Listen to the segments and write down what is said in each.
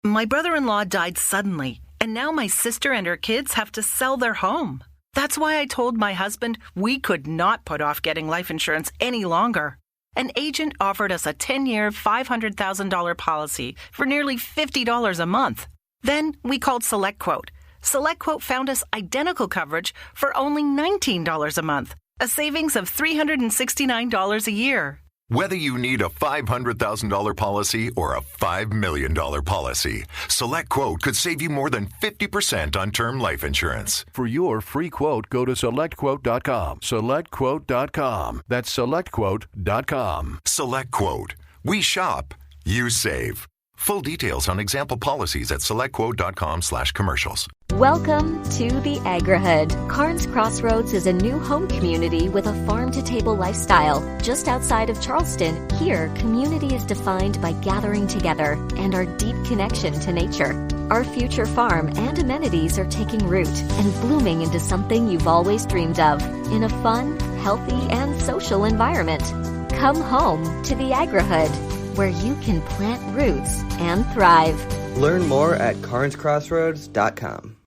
My brother-in-law died suddenly, and now my sister and her kids have to sell their home. That's why I told my husband we could not put off getting life insurance any longer. An agent offered us a 10-year, $500,000 policy for nearly $50 a month. Then we called SelectQuote. SelectQuote found us identical coverage for only $19 a month, a savings of $369 a year. Whether you need a $500,000 policy or a $5 million policy, SelectQuote could save you more than 50% on term life insurance. For your free quote, go to SelectQuote.com. SelectQuote.com. That's SelectQuote.com. SelectQuote. We shop, you save. Full details on example policies at SelectQuote.com/commercials. Welcome to the Agrihood. Carnes Crossroads is a new home community with a farm-to-table lifestyle. Just outside of Charleston, here, community is defined by gathering together and our deep connection to nature. Our future farm and amenities are taking root and blooming into something you've always dreamed of in a fun, healthy, and social environment. Come home to the Agrihood, where you can plant roots and thrive. Learn more at carnescrossroads.com.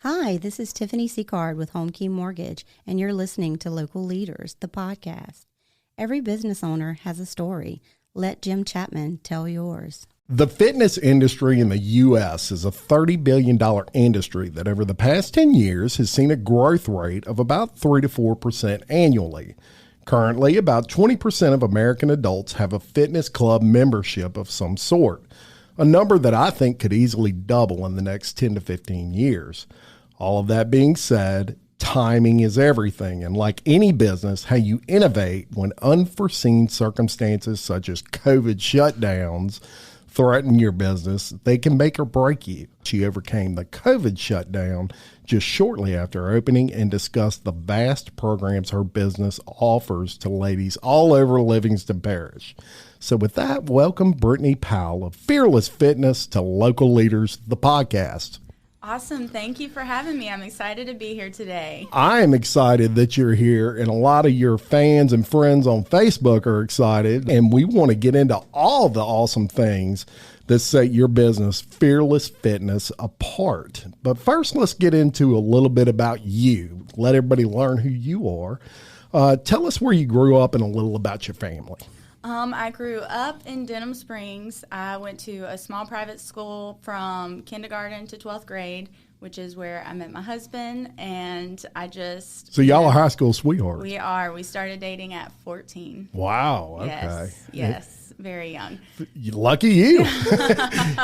Hi, this is Tiffany Seacard with Home Key Mortgage, and you're listening to Local Leaders, the podcast. Every business owner has a story. Let Jim Chapman tell yours. The fitness industry in the U.S. is a $30 billion industry that over the past 10 years has seen a growth rate of about 3 to 4% annually. Currently, about 20% of American adults have a fitness club membership of some sort, a number that I think could easily double in the next 10 to 15 years. All of that being said, timing is everything, and like any business, how you innovate when unforeseen circumstances such as COVID shutdowns threaten your business, they can make or break you. She overcame the COVID shutdown just shortly after opening and discussed the vast programs her business offers to ladies all over Livingston Parish. So with that, welcome Brittany Powell of Fearless Fitness to Local Leaders, the podcast. Awesome. Thank you for having me. I'm excited to be here today. I am excited that you're here, and a lot of your fans and friends on Facebook are excited, and we want to get into all the awesome things that set your business, Fearless Fitness, apart. But first, let's get into a little bit about you. Let everybody learn who you are. Tell us where you grew up and a little about your family. I grew up in Denham Springs. I went to a small private school from kindergarten to 12th grade, which is where I met my husband, and So y'all are high school sweethearts. We are. We started dating at 14. Wow, okay. Yes, very young. Lucky you.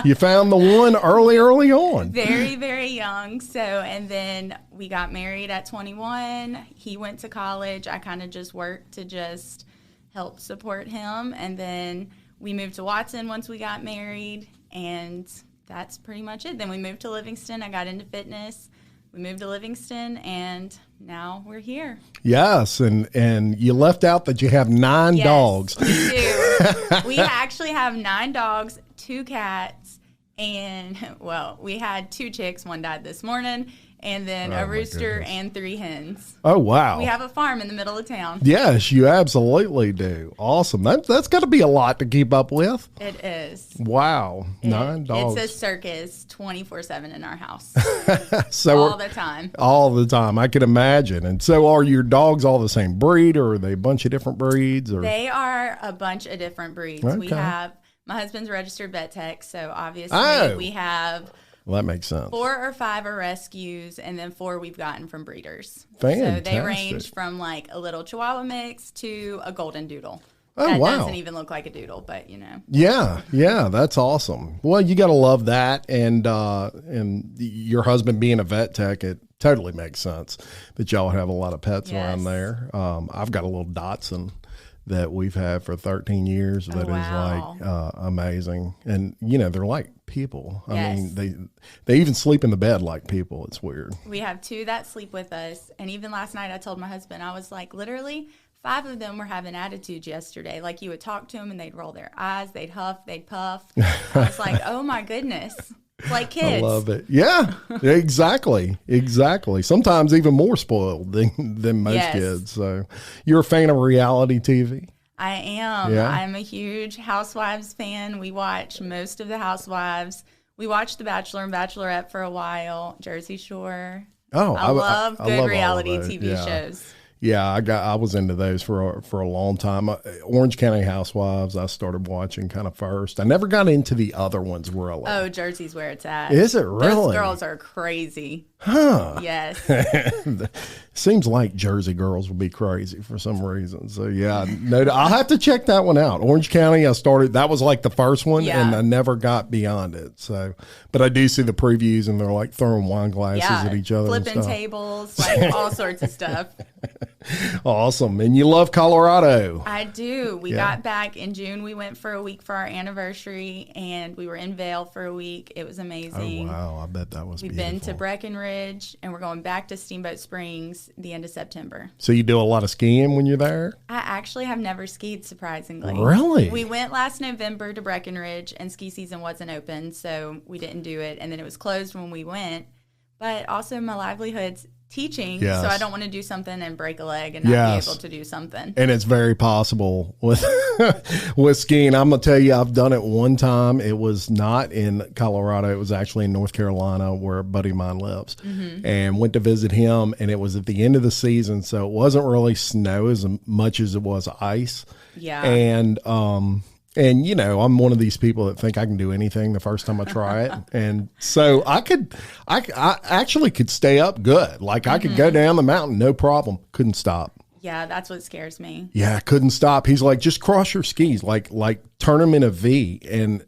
You found the one early on. Very, very young. And then we got married at 21. He went to college. I kind of just worked to just help support him, and then we moved to Watson once we got married, and that's pretty much it. Then we moved to Livingston. I got into fitness. We moved to Livingston, and now we're here. Yes, and you left out that you have 9 dogs. We do. We actually have 9 dogs, 2 cats, and, well, we had 2 chicks. One died this morning. And then a rooster and 3 hens. Oh, wow. We have a farm in the middle of town. Yes, you absolutely do. Awesome. That's got to be a lot to keep up with. It is. Wow. 9 dogs. It's a circus 24/7 in our house. So all the time. All the time. I can imagine. And so are your dogs all the same breed, or are they a bunch of different breeds? Or? They are a bunch of different breeds. Okay. We have, my husband's a registered vet tech, so obviously we have... Well, that makes sense. 4 or 5 are rescues, and then 4 we've gotten from breeders. Fantastic. So they range from like a little Chihuahua mix to a golden doodle. Oh, that wow. doesn't even look like a doodle, but you know. Yeah, that's awesome. Well, you got to love that, and your husband being a vet tech, it totally makes sense that y'all have a lot of pets around there. I've got a little Dachshund that we've had for 13 years that is like amazing, and you know they're like people. I mean, they even sleep in the bed like people. It's weird. We have 2 that sleep with us, and even last night I told my husband, I was like, literally 5 of them were having attitudes yesterday. Like, you would talk to them and they'd roll their eyes, they'd huff, they'd puff. I was like, oh my goodness. Like kids. I love it. Yeah, exactly. Exactly. Sometimes even more spoiled than most kids. So you're a fan of reality TV? I am. Yeah. I'm a huge Housewives fan. We watch most of the Housewives. We watched The Bachelor and Bachelorette for a while, Jersey Shore. Oh, I love good love reality TV shows. Yeah, I was into those for a long time. Orange County Housewives, I started watching kind of first. I never got into the other ones really. Oh, Jersey's where it's at. Is it really? Those girls are crazy. Huh. Yes. Seems like Jersey girls would be crazy for some reason. So yeah, no, I'll have to check that one out. Orange County, I started, that was like the first one, and I never got beyond it. So, but I do see the previews and they're like throwing wine glasses at each other, flipping tables, like all sorts of stuff. Awesome. And you love Colorado. I do. We got back in June. We went for a week for our anniversary, and we were in Vail for a week. It was amazing. Oh, wow. I bet that was We've beautiful. been to Breckenridge, and we're going back to Steamboat Springs the end of September. So you do a lot of skiing when you're there? I actually have never skied, surprisingly. Really? We went last November to Breckenridge, and ski season wasn't open, so we didn't do it. And then it was closed when we went. But also my livelihood's teaching, so I don't want to do something and break a leg and not be able to do something. And it's very possible with with skiing. I'm gonna tell you, I've done it one time. It was not in Colorado. It was actually in North Carolina, where a buddy of mine lives, and went to visit him. And it was at the end of the season, so it wasn't really snow as much as it was ice. Yeah. And, you know, I'm one of these people that think I can do anything the first time I try it. And so I actually could stay up good. Like I could go down the mountain, no problem. Couldn't stop. Yeah, that's what scares me. Yeah, couldn't stop. He's like, just cross your skis, like turn them in a V. And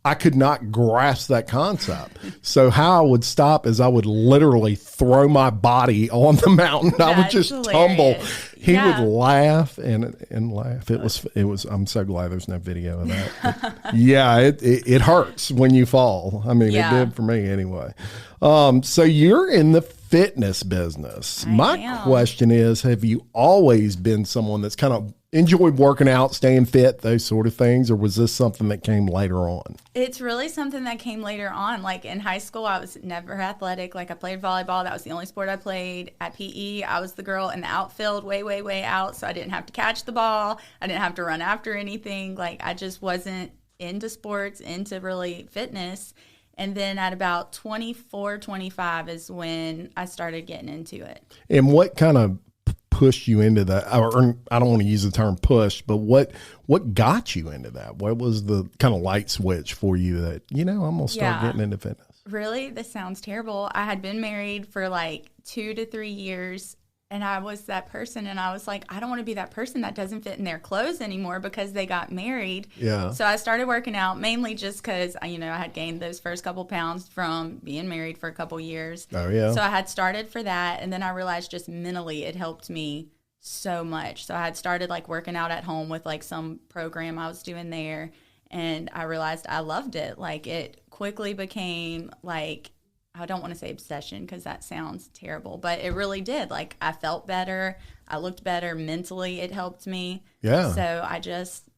I could not grasp that concept. So how I would stop is I would literally throw my body on the mountain. I would just tumble. He would laugh and laugh. It was. I'm so glad there's no video of that. Yeah, it hurts when you fall. I mean, it did for me anyway. So you're in the fitness business. My question is, have you always been someone that's kind of enjoyed working out, staying fit, those sort of things, or was this something that came later on? It's really something that came later on. Like in high school, I was never athletic. Like I played volleyball. That was the only sport I played. At PE, I was the girl in the outfield, way out, so I didn't have to catch the ball. I didn't have to run after anything. Like I just wasn't into sports, into really fitness. And then at about 24, 25 is when I started getting into it. And what kind of pushed you into that? Or I don't want to use the term push, but what got you into that? What was the kind of light switch for you that, you know, I'm going to start getting into fitness? Really? This sounds terrible. I had been married for like 2 to 3 years. And I was that person, and I was like, I don't want to be that person that doesn't fit in their clothes anymore because they got married. Yeah. So I started working out mainly just because, you know, I had gained those first couple pounds from being married for a couple years. Oh, yeah. So I had started for that, and then I realized just mentally it helped me so much. So I had started, like, working out at home with, like, some program I was doing there, and I realized I loved it. Like, it quickly became, like, I don't want to say obsession because that sounds terrible, but it really did. Like I felt better. I looked better mentally. It helped me. Yeah. So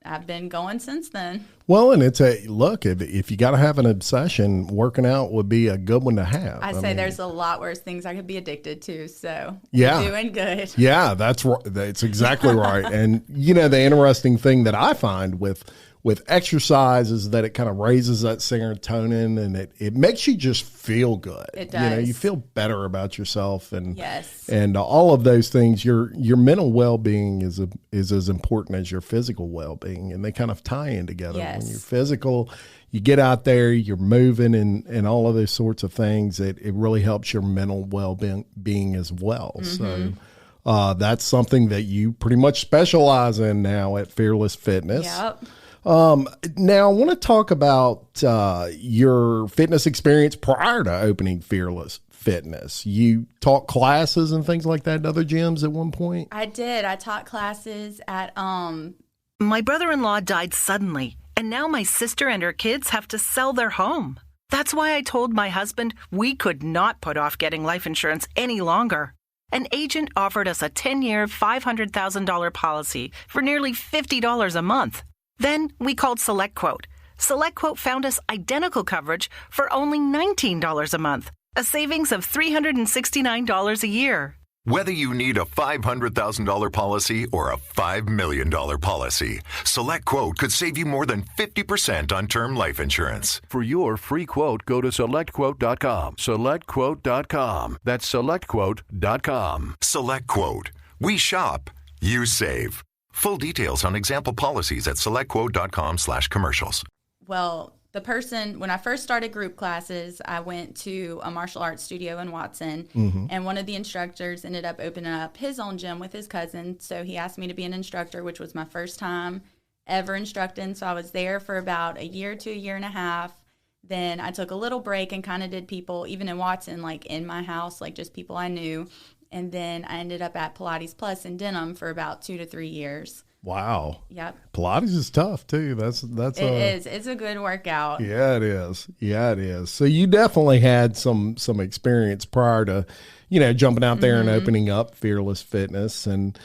I've been going since then. Well, and it's look, if you got to have an obsession, working out would be a good one to have. I mean, there's a lot worse things I could be addicted to. So we're doing good. Yeah, that's right. That's exactly right. And you know, the interesting thing that I find with exercise is that it kind of raises that serotonin and it makes you just feel good. It does. You know, you feel better about yourself and and all of those things. Your mental well-being is as important as your physical well-being, and they kind of tie in together. Yes. When you're physical, you get out there, you're moving and all of those sorts of things. It really helps your mental well-being as well. Mm-hmm. So that's something that you pretty much specialize in now at Fearless Fitness. Yep. Now I want to talk about your fitness experience prior to opening Fearless Fitness. You taught classes and things like that at other gyms at one point? I did. I taught classes at My brother-in-law died suddenly, and now my sister and her kids have to sell their home. That's why I told my husband we could not put off getting life insurance any longer. An agent offered us a 10-year, $500,000 policy for nearly $50 a month. Then we called SelectQuote. SelectQuote found us identical coverage for only $19 a month, a savings of $369 a year. Whether you need a $500,000 policy or a $5 million policy, SelectQuote could save you more than 50% on term life insurance. For your free quote, go to SelectQuote.com. SelectQuote.com. That's SelectQuote.com. SelectQuote. We shop, you save. Full details on example policies at SelectQuote.com/commercials. Well, when I first started group classes, I went to a martial arts studio in Watson, and one of the instructors ended up opening up his own gym with his cousin. So he asked me to be an instructor, which was my first time ever instructing. So I was there for about a year to a year and a half. Then I took a little break and kind of did people, even in Watson, like in my house, like just people I knew. And then I ended up at Pilates Plus in Denham for about 2 to 3 years. Wow. Yep. Pilates is tough too. That's it is. It's a good workout. Yeah, it is. Yeah, it is. So you definitely had some experience prior to, jumping out there and opening up Fearless Fitness, and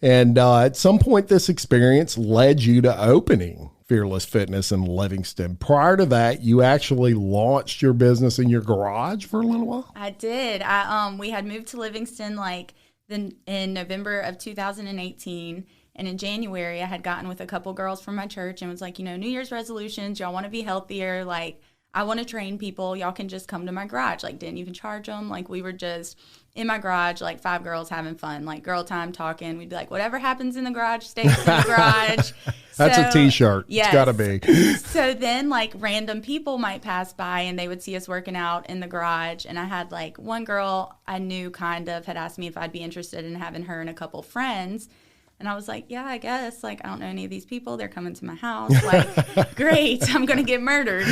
at some point this experience led you to opening Fearless Fitness in Livingston. Prior to that, you actually launched your business in your garage for a little while? I did. We had moved to Livingston in November of 2018. And in January, I had gotten with a couple girls from my church and was like, New Year's resolutions, y'all want to be healthier. Like, I want to train people. Y'all can just come to my garage. Like, didn't even charge them. Like, we were just in my garage, like 5 girls having fun, like girl time talking. We'd be like, whatever happens in the garage stays in the garage. That's a T-shirt. Yes. It's got to be. So then, like, random people might pass by and they would see us working out in the garage. And I had, like, one girl I knew kind of had asked me if I'd be interested in having her and a couple friends. And I was like, yeah, I guess. Like, I don't know any of these people. They're coming to my house. Like, great. I'm going to get murdered.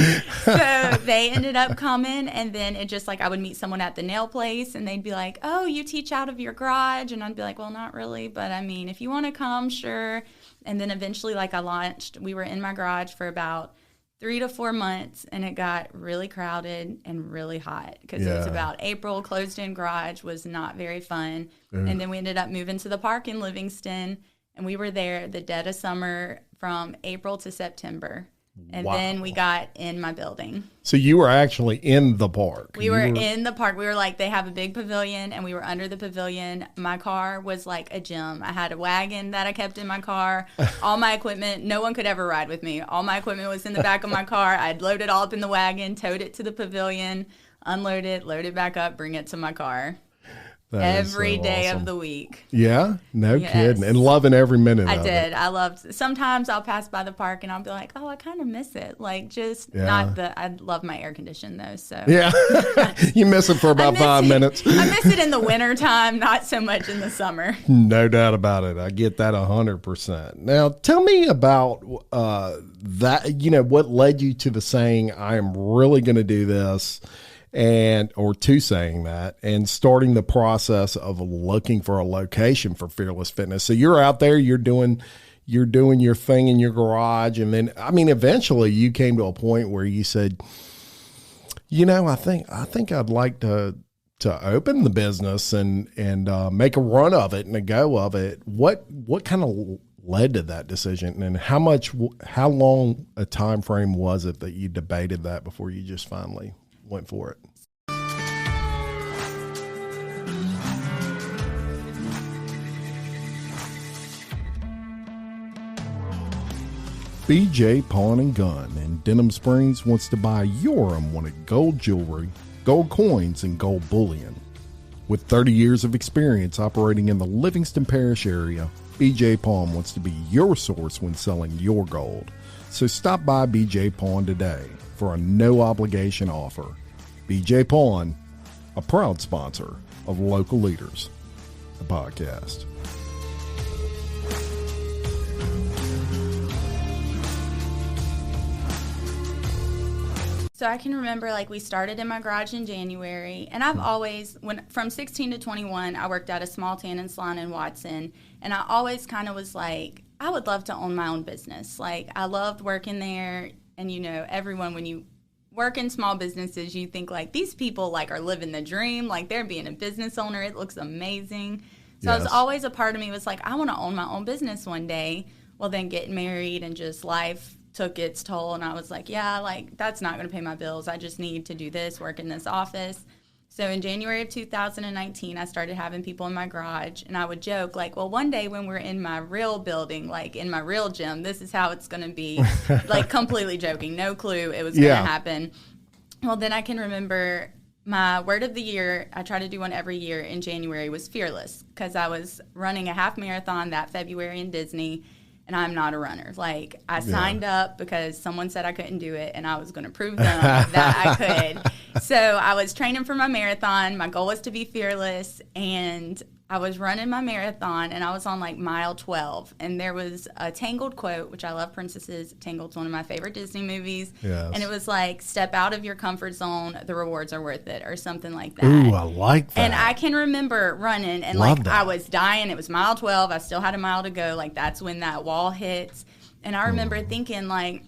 So they ended up coming. And then it just, like, I would meet someone at the nail place. And they'd be like, oh, you teach out of your garage? And I'd be like, well, not really. But, I mean, if you want to come, sure. And then eventually, like, I launched. We were in my garage for about 3 to 4 months. And it got really crowded and really hot. Because it was about April. Closed-in garage was not very fun. And then we ended up moving to the park in Livingston, and we were there the dead of summer from April to September. And then we got in my building. So you were actually in the park. We were in the park. We were like, they have a big pavilion, and we were under the pavilion. My car was like a gym. I had a wagon that I kept in my car. All my equipment, no one could ever ride with me. All my equipment was in the back of my car. I'd load it all up in the wagon, towed it to the pavilion, unload it, load it back up, bring it to my car. Every day of the week. Yeah? No kidding. And loving every minute of it. I did. I loved. Sometimes I'll pass by the park and I'll be like, oh, I kind of miss it. Like, just not I love my air condition though. So yeah. You miss it for about 5 minutes. I miss it in the winter time, not so much in the summer. No doubt about it. I get that 100%. Now, tell me about that, what led you to the saying, I am really going to do this, or to saying that and starting the process of looking for a location for Fearless Fitness. So you're out there, you're doing your thing in your garage. And then, I mean, eventually you came to a point where you said, I think I'd like to open the business and make a run of it and a go of it. What kind of led to that decision, and how long a time frame was it that you debated that before you just finally went for it? BJ Pawn and Gun in Denham Springs wants to buy your unwanted gold jewelry, gold coins, and gold bullion. With 30 years of experience operating in the Livingston Parish area, BJ Pawn wants to be your source when selling your gold. So stop by BJ Pawn today for a no-obligation offer. BJ Pawn, a proud sponsor of Local Leaders, the podcast. So I can remember, like, we started in my garage in January, and I've always, from 16 to 21, I worked at a small tanning salon in Watson, and I always kind of was like, I would love to own my own business. Like, I loved working there, and, everyone, when you work in small businesses, you think like these people like are living the dream, like they're being a business owner. It looks amazing. So Yes. it's always a part of me was like, I want to own my own business one day. Well, then getting married and just life took its toll. And I was like, yeah, like that's not going to pay my bills. I just need to do this, work in this office. So in January of 2019, I started having people in my garage, and I would joke like, well, one day when we're in my real building, like in my real gym, this is how it's going to be, like completely joking, no clue it was going to happen. Well, then I can remember my word of the year, I try to do one every year in January, was fearless, because I was running a half marathon that February in Disney, and I'm not a runner. Like, I signed up because someone said I couldn't do it, and I was going to prove them that I could. So I was training for my marathon. My goal was to be fearless, and I was running my marathon, and I was on, like, mile 12. And there was a Tangled quote, which I love princesses. Tangled's one of my favorite Disney movies. Yes. And it was like, step out of your comfort zone, the rewards are worth it, or something like that. Ooh, I like that. And I can remember running, and Love like that. I was dying. It was mile 12. I still had a mile to go. Like that's when that wall hits. And I remember thinking like,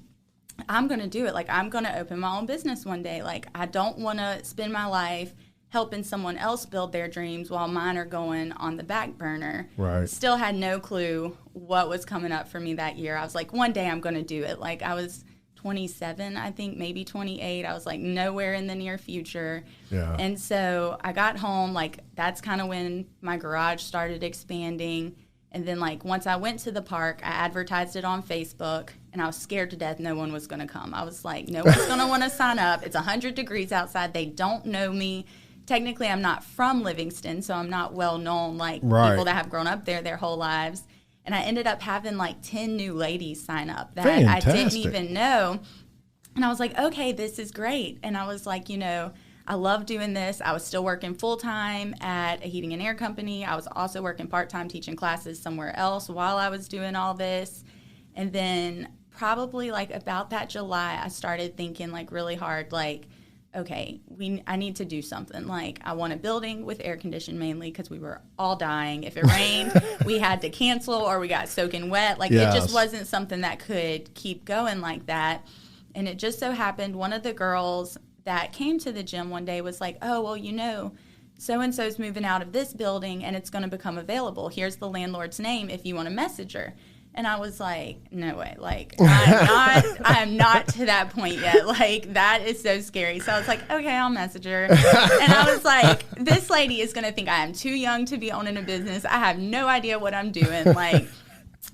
I'm going to do it. Like I'm going to open my own business one day. Like I don't want to spend my life helping someone else build their dreams while mine are going on the back burner. Right. Still had no clue what was coming up for me that year. I was like, one day I'm going to do it. Like I was 27, I think, maybe 28. I was like, nowhere in the near future. Yeah. And so I got home, like, that's kind of when my garage started expanding. And then, like, once I went to the park, I advertised it on Facebook, and I was scared to death no one was going to come. I was like, no one's going to want to sign up. It's 100 degrees outside. They don't know me. Technically, I'm not from Livingston, so I'm not well known like people that have grown up there their whole lives. And I ended up having like 10 new ladies sign up that I didn't even know. And I was like, okay, this is great. And I was like, you know, I love doing this. I was still working full-time at a heating and air company. I was also working part-time teaching classes somewhere else while I was doing all this. And then probably like about that July, I started thinking like really hard, like, okay, I need to do something. Like, I want a building with air conditioning mainly because we were all dying. If it rained, we had to cancel or we got soaking wet. Like, it just wasn't something that could keep going like that. And it just so happened one of the girls that came to the gym one day was like, oh, well, you know, so-and-so's moving out of this building and it's going to become available. Here's the landlord's name if you want to message her. And I was like, no way. Like, I'm not to that point yet. Like, that is so scary. So I was like, okay, I'll message her. And I was like, this lady is going to think I am too young to be owning a business. I have no idea what I'm doing. Like,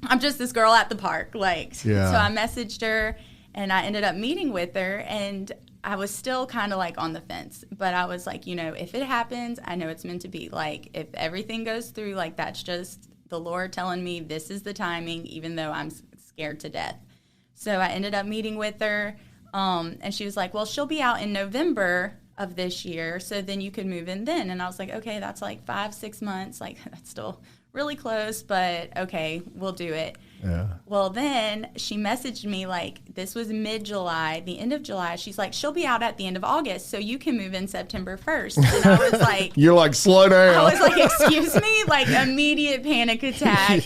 I'm just this girl at the park. Like, so I messaged her, and I ended up meeting with her, and I was still kind of like on the fence. But I was like, you know, if it happens, I know it's meant to be. Like, if everything goes through, like, that's just the Lord telling me this is the timing, even though I'm scared to death. So I ended up meeting with her, and she was like, well, she'll be out in November of this year, so then you could move in then. And I was like, okay, that's like 5-6 months. Like, that's still really close, but okay, we'll do it. Yeah. Well, then she messaged me, like, this was mid-July, the end of July. She's like, she'll be out at the end of August, so you can move in September 1st. And I was like... You're like, slow down. I was like, excuse me? Like, immediate panic attack.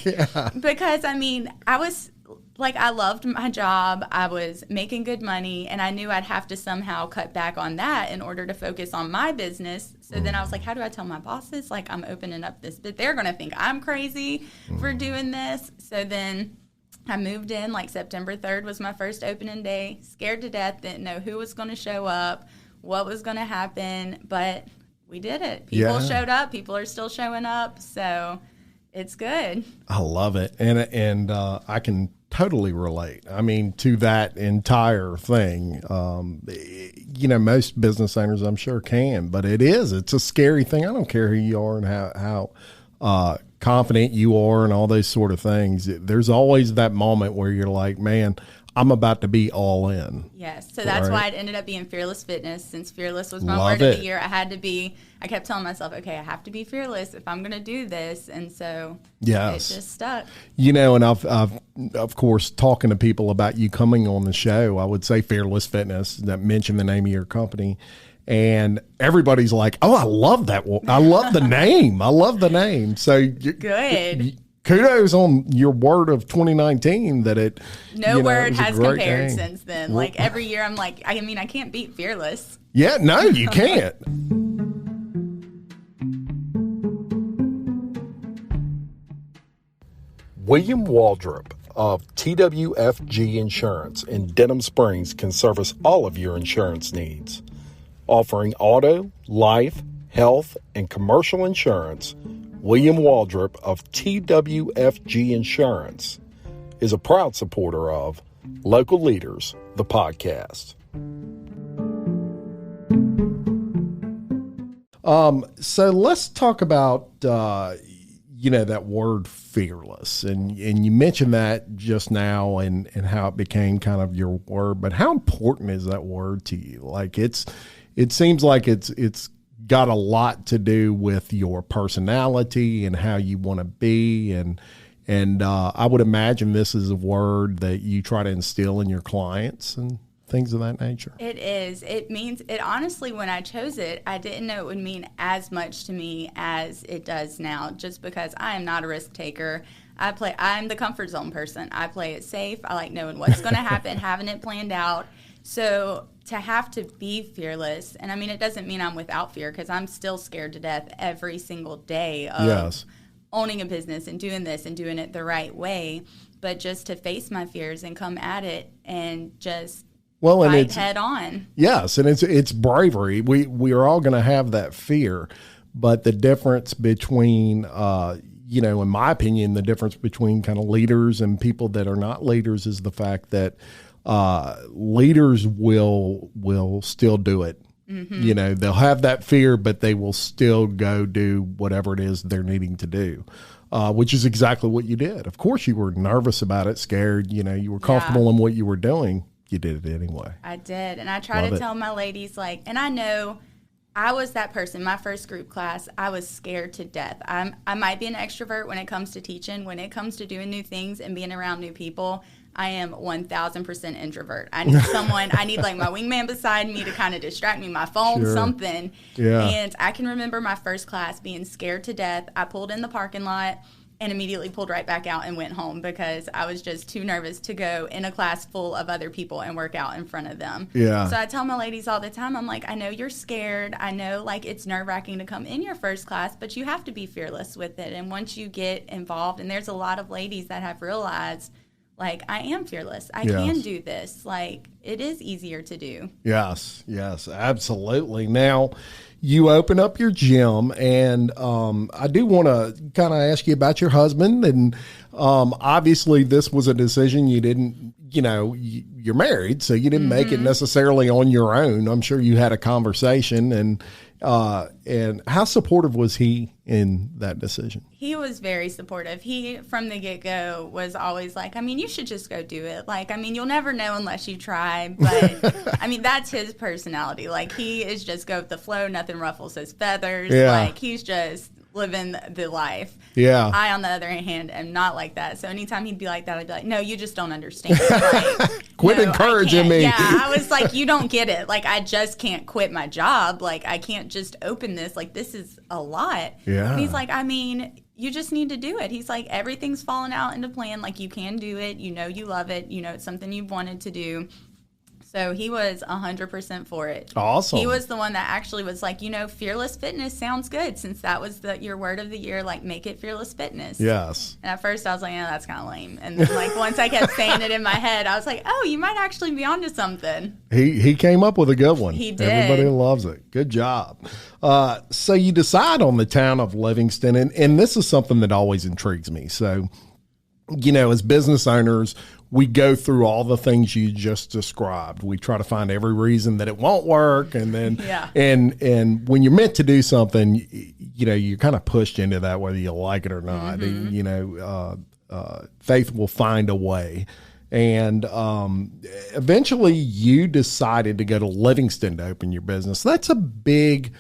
Because, I mean, I was... Like, I loved my job. I was making good money, and I knew I'd have to somehow cut back on that in order to focus on my business. So then I was like, how do I tell my bosses? Like, I'm opening up this, but they're going to think I'm crazy for doing this. So then I moved in, like, September 3rd was my first opening day. Scared to death, didn't know who was going to show up, what was going to happen, but we did it. People showed up. People are still showing up, so it's good. I love it. And I can totally relate. I mean, to that entire thing. You know, most business owners, I'm sure, can, but it's a scary thing. I don't care who you are and how confident you are and all those sort of things. There's always that moment where you're like, man, I'm about to be all in. Yes. So that's why it ended up being Fearless Fitness. Since Fearless was my word of the year, I kept telling myself, okay, I have to be fearless if I'm going to do this. And so it just stuck. You know, and I've of course, talking to people about you coming on the show, I would say Fearless Fitness, that mention the name of your company. And everybody's like, oh, I love that. I love the name. I love the name. So good. kudos on your word of 2019 that it. No word it has compared since then. Like every year I'm like, I mean, I can't beat fearless. Yeah, no, you can't. William Waldrop of TWFG Insurance in Denham Springs can service all of your insurance needs. Offering auto, life, health, and commercial insurance, William Waldrop of TWFG Insurance is a proud supporter of Local Leaders, the podcast. So let's talk about, that word fearless. And you mentioned that just now and how it became kind of your word. But how important is that word to you? Like it seems like it's got a lot to do with your personality and how you want to be. And I would imagine this is a word that you try to instill in your clients and things of that nature. It is. It means, honestly, when I chose it, I didn't know it would mean as much to me as it does now, just because I am not a risk taker. I'm the comfort zone person. I play it safe. I like knowing what's going to happen, having it planned out. So to have to be fearless, and I mean, it doesn't mean I'm without fear, because I'm still scared to death every single day of owning a business and doing this and doing it the right way. But just to face my fears and come at it and just fight head on. Yes, and it's bravery. We are all going to have that fear, but the difference between, in my opinion, the difference between kind of leaders and people that are not leaders is the fact that leaders will still do it. Mm-hmm. They'll have that fear, but they will still go do whatever it is they're needing to do. Which is exactly what you did. Of course, you were nervous about it, scared. You were comfortable in what you were doing. You did it anyway. I did. And I try to tell my ladies, and I know I was that person. My first group class, I was scared to death. I might be an extrovert when it comes to teaching. When it comes to doing new things and being around new people, I am 1,000% introvert. I need someone, my wingman beside me to kind of distract me, my phone, something. Yeah. And I can remember my first class being scared to death. I pulled in the parking lot and immediately pulled right back out and went home because I was just too nervous to go in a class full of other people and work out in front of them. Yeah. So I tell my ladies all the time, I'm like, I know you're scared. I know it's nerve-wracking to come in your first class, but you have to be fearless with it. And once you get involved, and there's a lot of ladies that have realized, I am fearless. I can do this. It is easier to do. Yes, absolutely. Now, you open up your gym, and I do want to kind of ask you about your husband. And obviously, this was a decision you didn't, you're married, so you didn't make it necessarily on your own. I'm sure you had a conversation, and how supportive was he in that decision? He was very supportive. He, from the get-go, was always like, you should just go do it. You'll never know unless you try. But, that's his personality. He is just go with the flow. Nothing ruffles his feathers. Yeah. He's just living the life. Yeah. I, on the other hand, am not like that. So anytime he'd be like that, I'd be like, no, you just don't understand. Quit encouraging me. Yeah, I was like, you don't get it. I just can't quit my job. I can't just open this. This is a lot. Yeah. And he's like, you just need to do it. He's like, everything's falling out into plan. You can do it. You love it. It's something you've wanted to do. So he was 100% for it. Awesome. He was the one that actually was like, fearless fitness sounds good, since that was your word of the year, make it fearless fitness. Yes. And at first I was like, that's kind of lame. And then once I kept saying it in my head, I was like, oh, you might actually be onto something. He came up with a good one. He did. Everybody loves it. Good job. So you decide on the town of Livingston, and this is something that always intrigues me. So, as business owners, we go through all the things you just described. We try to find every reason that it won't work. And then, and when you're meant to do something, you're kind of pushed into that, whether you like it or not. Mm-hmm. Faith will find a way. And eventually you decided to go to Livingston to open your business. That's a big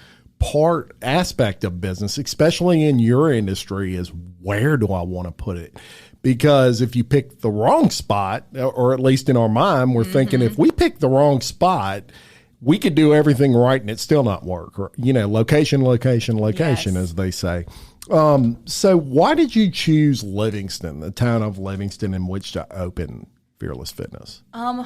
aspect of business, especially in your industry, is where do I want to put it? Because if you pick the wrong spot, or at least in our mind, we're thinking if we pick the wrong spot, we could do everything right and it still not work. Or, location, as they say. So why did you choose Livingston, the town of Livingston, in which to open Fearless Fitness?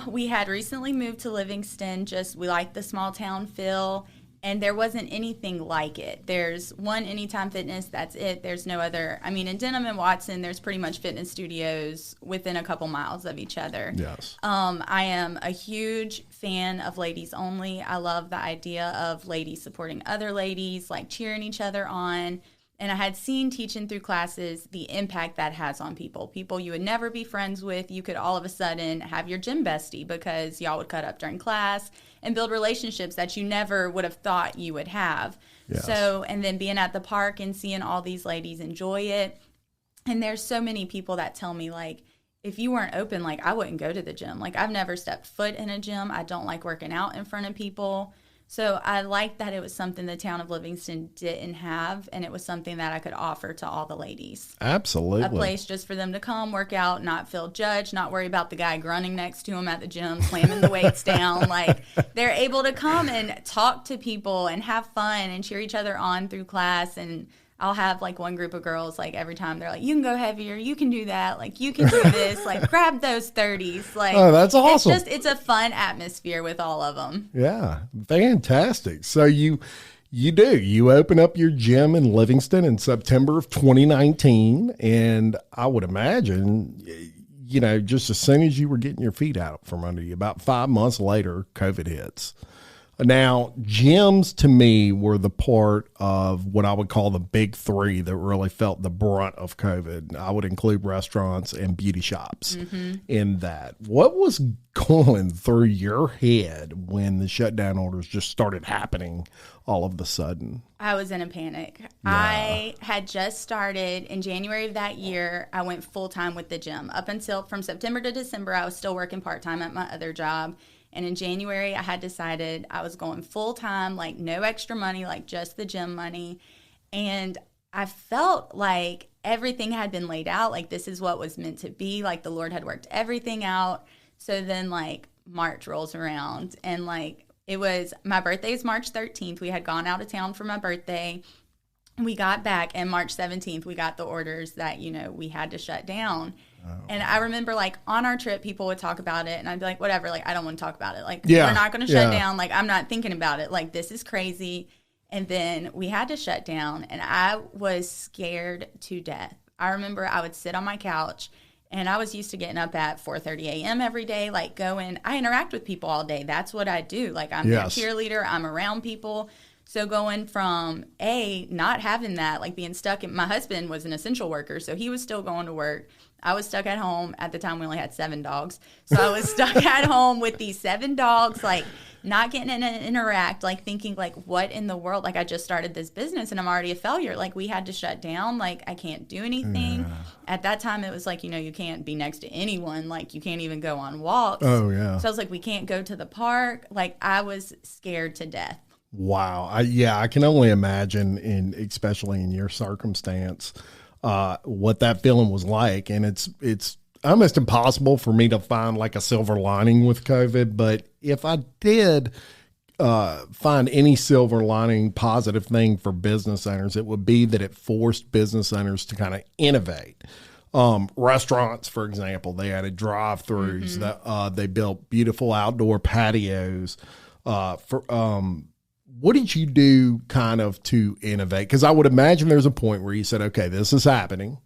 We had recently moved to Livingston. We liked the small town feel, and there wasn't anything like it. There's one Anytime Fitness, that's it. There's no other. I mean, in Denham and Watson, there's pretty much fitness studios within a couple miles of each other. Yes. I am a huge fan of ladies only. I love the idea of ladies supporting other ladies, like cheering each other on. And I had seen teaching through classes the impact that has on people. People you would never be friends with, you could all of a sudden have your gym bestie because y'all would cut up during class and build relationships that you never would have thought you would have. Yes. So, and then being at the park and seeing all these ladies enjoy it. And there's so many people that tell me, like, if you weren't open, like, I wouldn't go to the gym. Like, I've never stepped foot in a gym. I don't like working out in front of people. So I liked that it was something the town of Livingston didn't have, and it was something that I could offer to all the ladies. Absolutely. A place just for them to come, work out, not feel judged, not worry about the guy grunting next to them at the gym, slamming the weights down. Like, they're able to come and talk to people and have fun and cheer each other on through class. And I'll have, like, one group of girls, like, every time they're like, you can go heavier, you can do that, like, you can do this, like, grab those 30s. Like, oh, that's awesome. It's a fun atmosphere with all of them. Yeah, fantastic. So you open up your gym in Livingston in September of 2019, and I would imagine, just as soon as you were getting your feet out from under you, about 5 months later, COVID hits. Now, gyms to me were the part of what I would call the big three that really felt the brunt of COVID. I would include restaurants and beauty shops in that. What was going through your head when the shutdown orders just started happening all of a sudden? I was in a panic. Yeah. I had just started in January of that year. I went full-time with the gym. Up until from September to December, I was still working part-time at my other job. And in January, I had decided I was going full-time, like no extra money, like just the gym money. And I felt like everything had been laid out, like this is what was meant to be, like the Lord had worked everything out. So then, like, March rolls around, and, like, my birthday is March 13th. We had gone out of town for my birthday. We got back, and March 17th, we got the orders that, we had to shut down. And I remember, like, on our trip, people would talk about it, and I'd be like, whatever, like, I don't want to talk about it. Like, we're not going to shut down. Like, I'm not thinking about it. Like, this is crazy. And then we had to shut down, and I was scared to death. I remember I would sit on my couch, and I was used to getting up at 4:30 a.m. every day, like, I interact with people all day. That's what I do. Like, I'm their cheerleader. I'm around people. So going from, not having that, like being stuck my husband was an essential worker, so he was still going to work. I was stuck at home. At the time, we only had 7 dogs. So I was stuck at home with these 7 dogs, like, not getting in and interact, like, thinking, like, what in the world? Like, I just started this business, and I'm already a failure. Like, we had to shut down. Like, I can't do anything. Yeah. At that time, it was like, you can't be next to anyone. Like, you can't even go on walks. Oh, yeah. So I was like, we can't go to the park. Like, I was scared to death. Wow. I can only imagine, especially in your circumstance, what that feeling was like. And it's almost impossible for me to find like a silver lining with COVID. But if I did find any silver lining positive thing for business owners, it would be that it forced business owners to kind of innovate. Restaurants, for example, they added drive-throughs. They built beautiful outdoor patios. What did you do kind of to innovate? Because I would imagine there's a point where you said, okay, this is happening.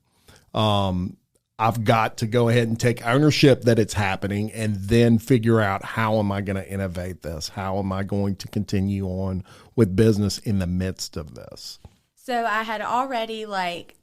I've got to go ahead and take ownership that it's happening and then figure out how am I going to innovate this? How am I going to continue on with business in the midst of this? So I had already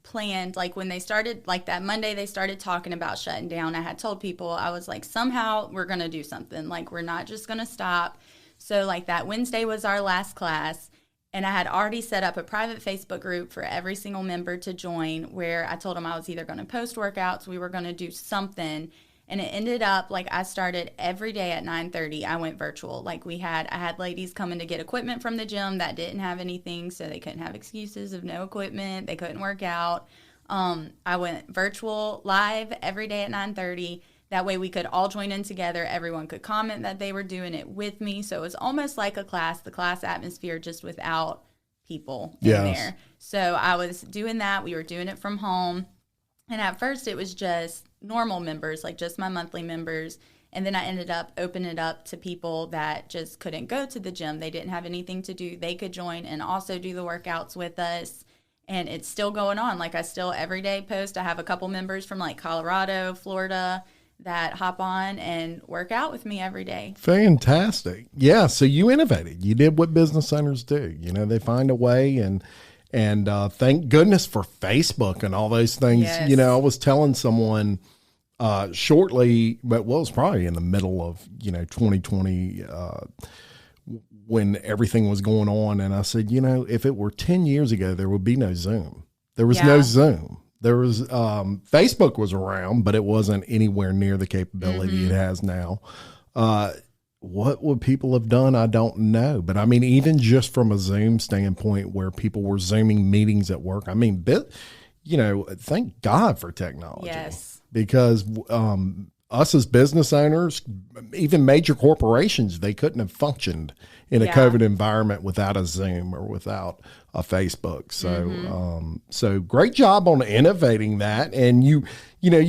planned, when they started, that Monday they started talking about shutting down. I had told people, I was like, somehow we're going to do something. We're not just going to stop. So that Wednesday was our last class, and I had already set up a private Facebook group for every single member to join where I told them I was either going to post workouts, we were going to do something, and it ended up I started every day at 9:30. I went virtual. I had ladies coming to get equipment from the gym that didn't have anything, so they couldn't have excuses of no equipment. They couldn't work out. I went virtual live every day at 9:30. That way we could all join in together. Everyone could comment that they were doing it with me. So it was almost like a class, the class atmosphere, just without people in there. So I was doing that. We were doing it from home. And at first it was just normal members, like just my monthly members. And then I ended up opening it up to people that just couldn't go to the gym. They didn't have anything to do. They could join and also do the workouts with us. And it's still going on. Like I still every day post. I have a couple members from like Colorado, Florida that hop on and work out with me every day. Fantastic. Yeah. So you innovated. You did what business owners do. You know, they find a way, and thank goodness for Facebook and all those things. Yes. You know, I was telling someone shortly, but it was probably in the middle of, 2020, when everything was going on. And I said, if it were 10 years ago, there would be no Zoom. There was no Zoom. There was, Facebook was around, but it wasn't anywhere near the capability it has now. What would people have done? I don't know. But I mean, even just from a Zoom standpoint where people were Zooming meetings at work, I mean, thank God for technology. Yes. Because us as business owners, even major corporations, they couldn't have functioned in a COVID environment without a Zoom or without a Facebook. So, so great job on innovating that. And you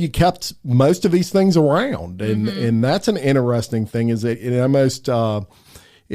kept most of these things around, and that's an interesting thing. Is it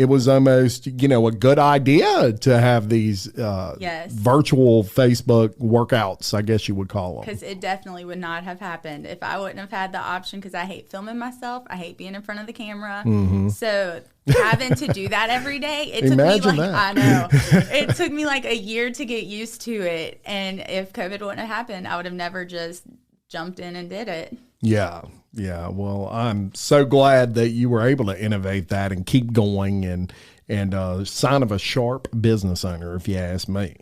was almost, a good idea to have these virtual Facebook workouts, I guess you would call them. Because it definitely would not have happened if I wouldn't have had the option, because I hate filming myself. I hate being in front of the camera. So having to do that every day, it took me I know. It took me like a year to get used to it. And if COVID wouldn't have happened, I would have never just jumped in and did it. Yeah. Yeah. Well, I'm so glad that you were able to innovate that and keep going, and sign of a sharp business owner, if you ask me.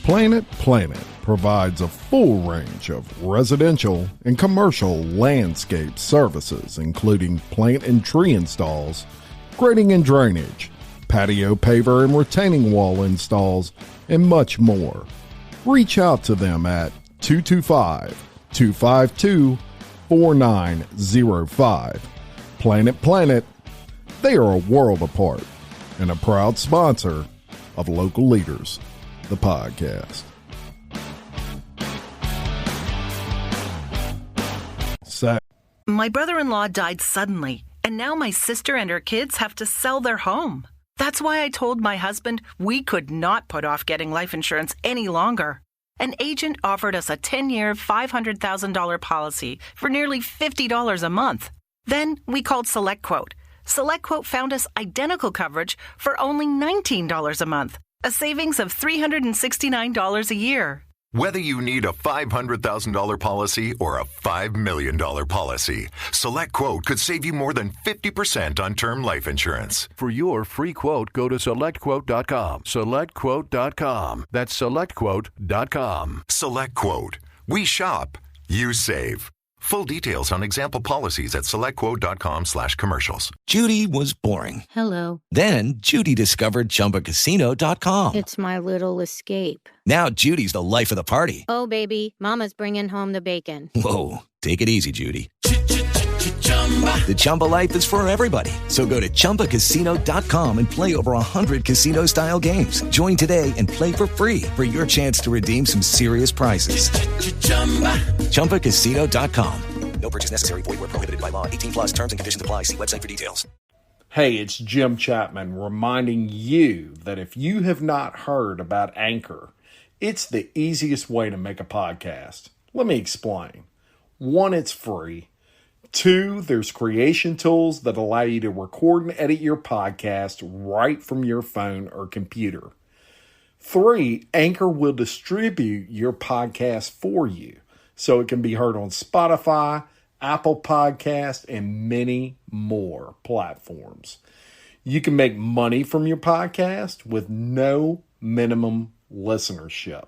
Planet provides a full range of residential and commercial landscape services, including plant and tree installs, grading and drainage, patio paver and retaining wall installs, and much more. Reach out to them at 225-252-4905. Planet, they are a world apart and a proud sponsor of Local Leaders, the podcast. So, My brother-in-law died suddenly, and now my sister and her kids have to sell their home. That's why I told my husband we could not put off getting life insurance any longer. An agent offered us a 10-year, $500,000 policy for nearly $50 a month. Then we called SelectQuote. SelectQuote found us identical coverage for only $19 a month, a savings of $369 a year. Whether you need a $500,000 policy or a $5 million policy, SelectQuote could save you more than 50% on term life insurance. For your free quote, go to SelectQuote.com. SelectQuote.com. That's SelectQuote.com. SelectQuote. We shop, you save. Full details on example policies at SelectQuote.com/commercials. Judy was boring. Hello. Then Judy discovered ChumbaCasino.com. It's my little escape. Now Judy's the life of the party. Oh, baby, mama's bringing home the bacon. Whoa, take it easy, Judy. The Chumba life is for everybody. So go to ChumbaCasino.com and play over 100 casino-style games. Join today and play for free for your chance to redeem some serious prizes. ChumbaCasino.com. No purchase necessary. Void where prohibited by law. 18+ terms and conditions apply. See website for details. Hey, it's Jim Chapman reminding you that if you have not heard about Anchor, it's the easiest way to make a podcast. Let me explain. 1, it's free. 2, there's creation tools that allow you to record and edit your podcast right from your phone or computer. 3, Anchor will distribute your podcast for you so it can be heard on Spotify, Apple Podcast, and many more platforms. You can make money from your podcast with no minimum listenership.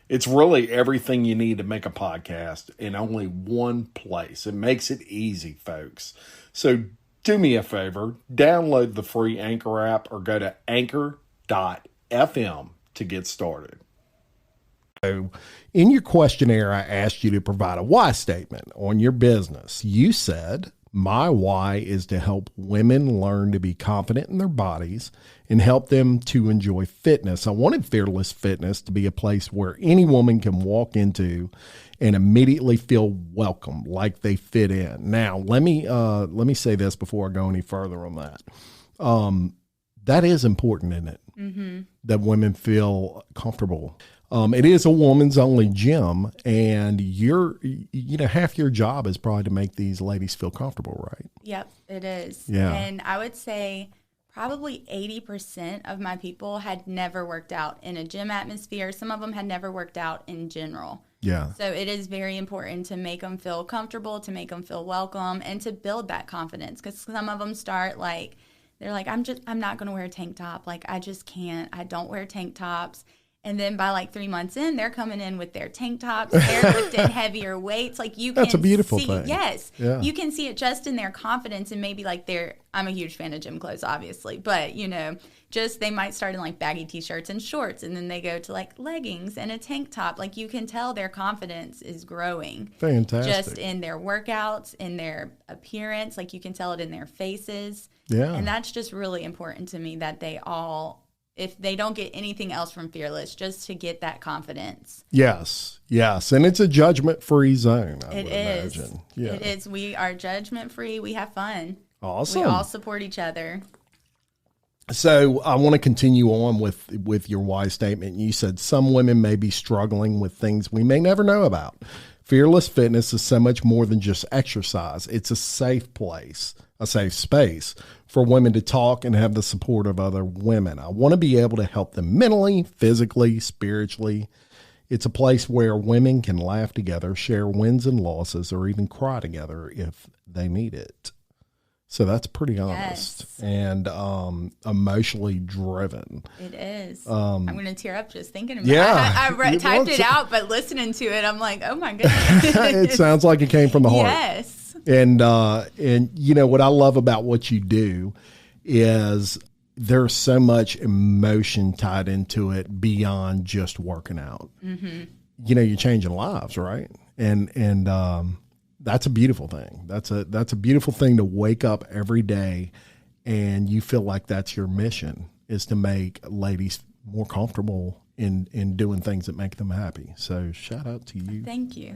It's really everything you need to make a podcast in only one place. It makes it easy, folks. So do me a favor, download the free Anchor app or go to anchor.fm to get started. So in your questionnaire, I asked you to provide a why statement on your business. You said, My why is to help women learn to be confident in their bodies and help them to enjoy fitness. I wanted Fearless Fitness to be a place where any woman can walk into and immediately feel welcome, like they fit in. Now, let me say this before I go any further on that. That is important, isn't it? Mm-hmm. That women feel comfortable. It is a woman's only gym, and half your job is probably to make these ladies feel comfortable, right? Yep, it is. Yeah. And I would say probably 80% of my people had never worked out in a gym atmosphere. Some of them had never worked out in general. Yeah. So it is very important to make them feel comfortable, to make them feel welcome, and to build that confidence. Because some of them start they're like, I'm not going to wear a tank top. Like, I just can't. I don't wear tank tops. And then by 3 months in, they're coming in with their tank tops. They're lifting heavier weights. Like, you can That's a beautiful see, thing. Yes. Yeah. You can see it just in their confidence, and maybe I'm a huge fan of gym clothes, obviously. But, just they might start in baggy t-shirts and shorts, and then they go to leggings and a tank top. Like, you can tell their confidence is growing. Fantastic. Just in their workouts, in their appearance. Like, you can tell it in their faces. Yeah. And that's just really important to me, that they all, if they don't get anything else from Fearless, just to get that confidence. Yes. And it's a judgment-free zone, I would is. imagine. Yeah. It is. We are judgment-free. We have fun. Awesome. We all support each other. So I want to continue on with your why statement. You said some women may be struggling with things we may never know about. Fearless Fitness is so much more than just exercise. It's a safe place, a safe space for women to talk and have the support of other women. I want to be able to help them mentally, physically, spiritually. It's a place where women can laugh together, share wins and losses, or even cry together if they need it. So that's pretty honest and emotionally driven. It is. I'm going to tear up just thinking about it. Yeah. I typed it out, but listening to it, I'm like, oh my goodness. It sounds like it came from the heart. Yes. And what I love about what you do is there's so much emotion tied into it beyond just working out. Mm-hmm. You're changing lives, right? And that's a beautiful thing. That's a beautiful thing to wake up every day and you feel like that's your mission, is to make ladies more comfortable in doing things that make them happy. So shout out to you. Thank you.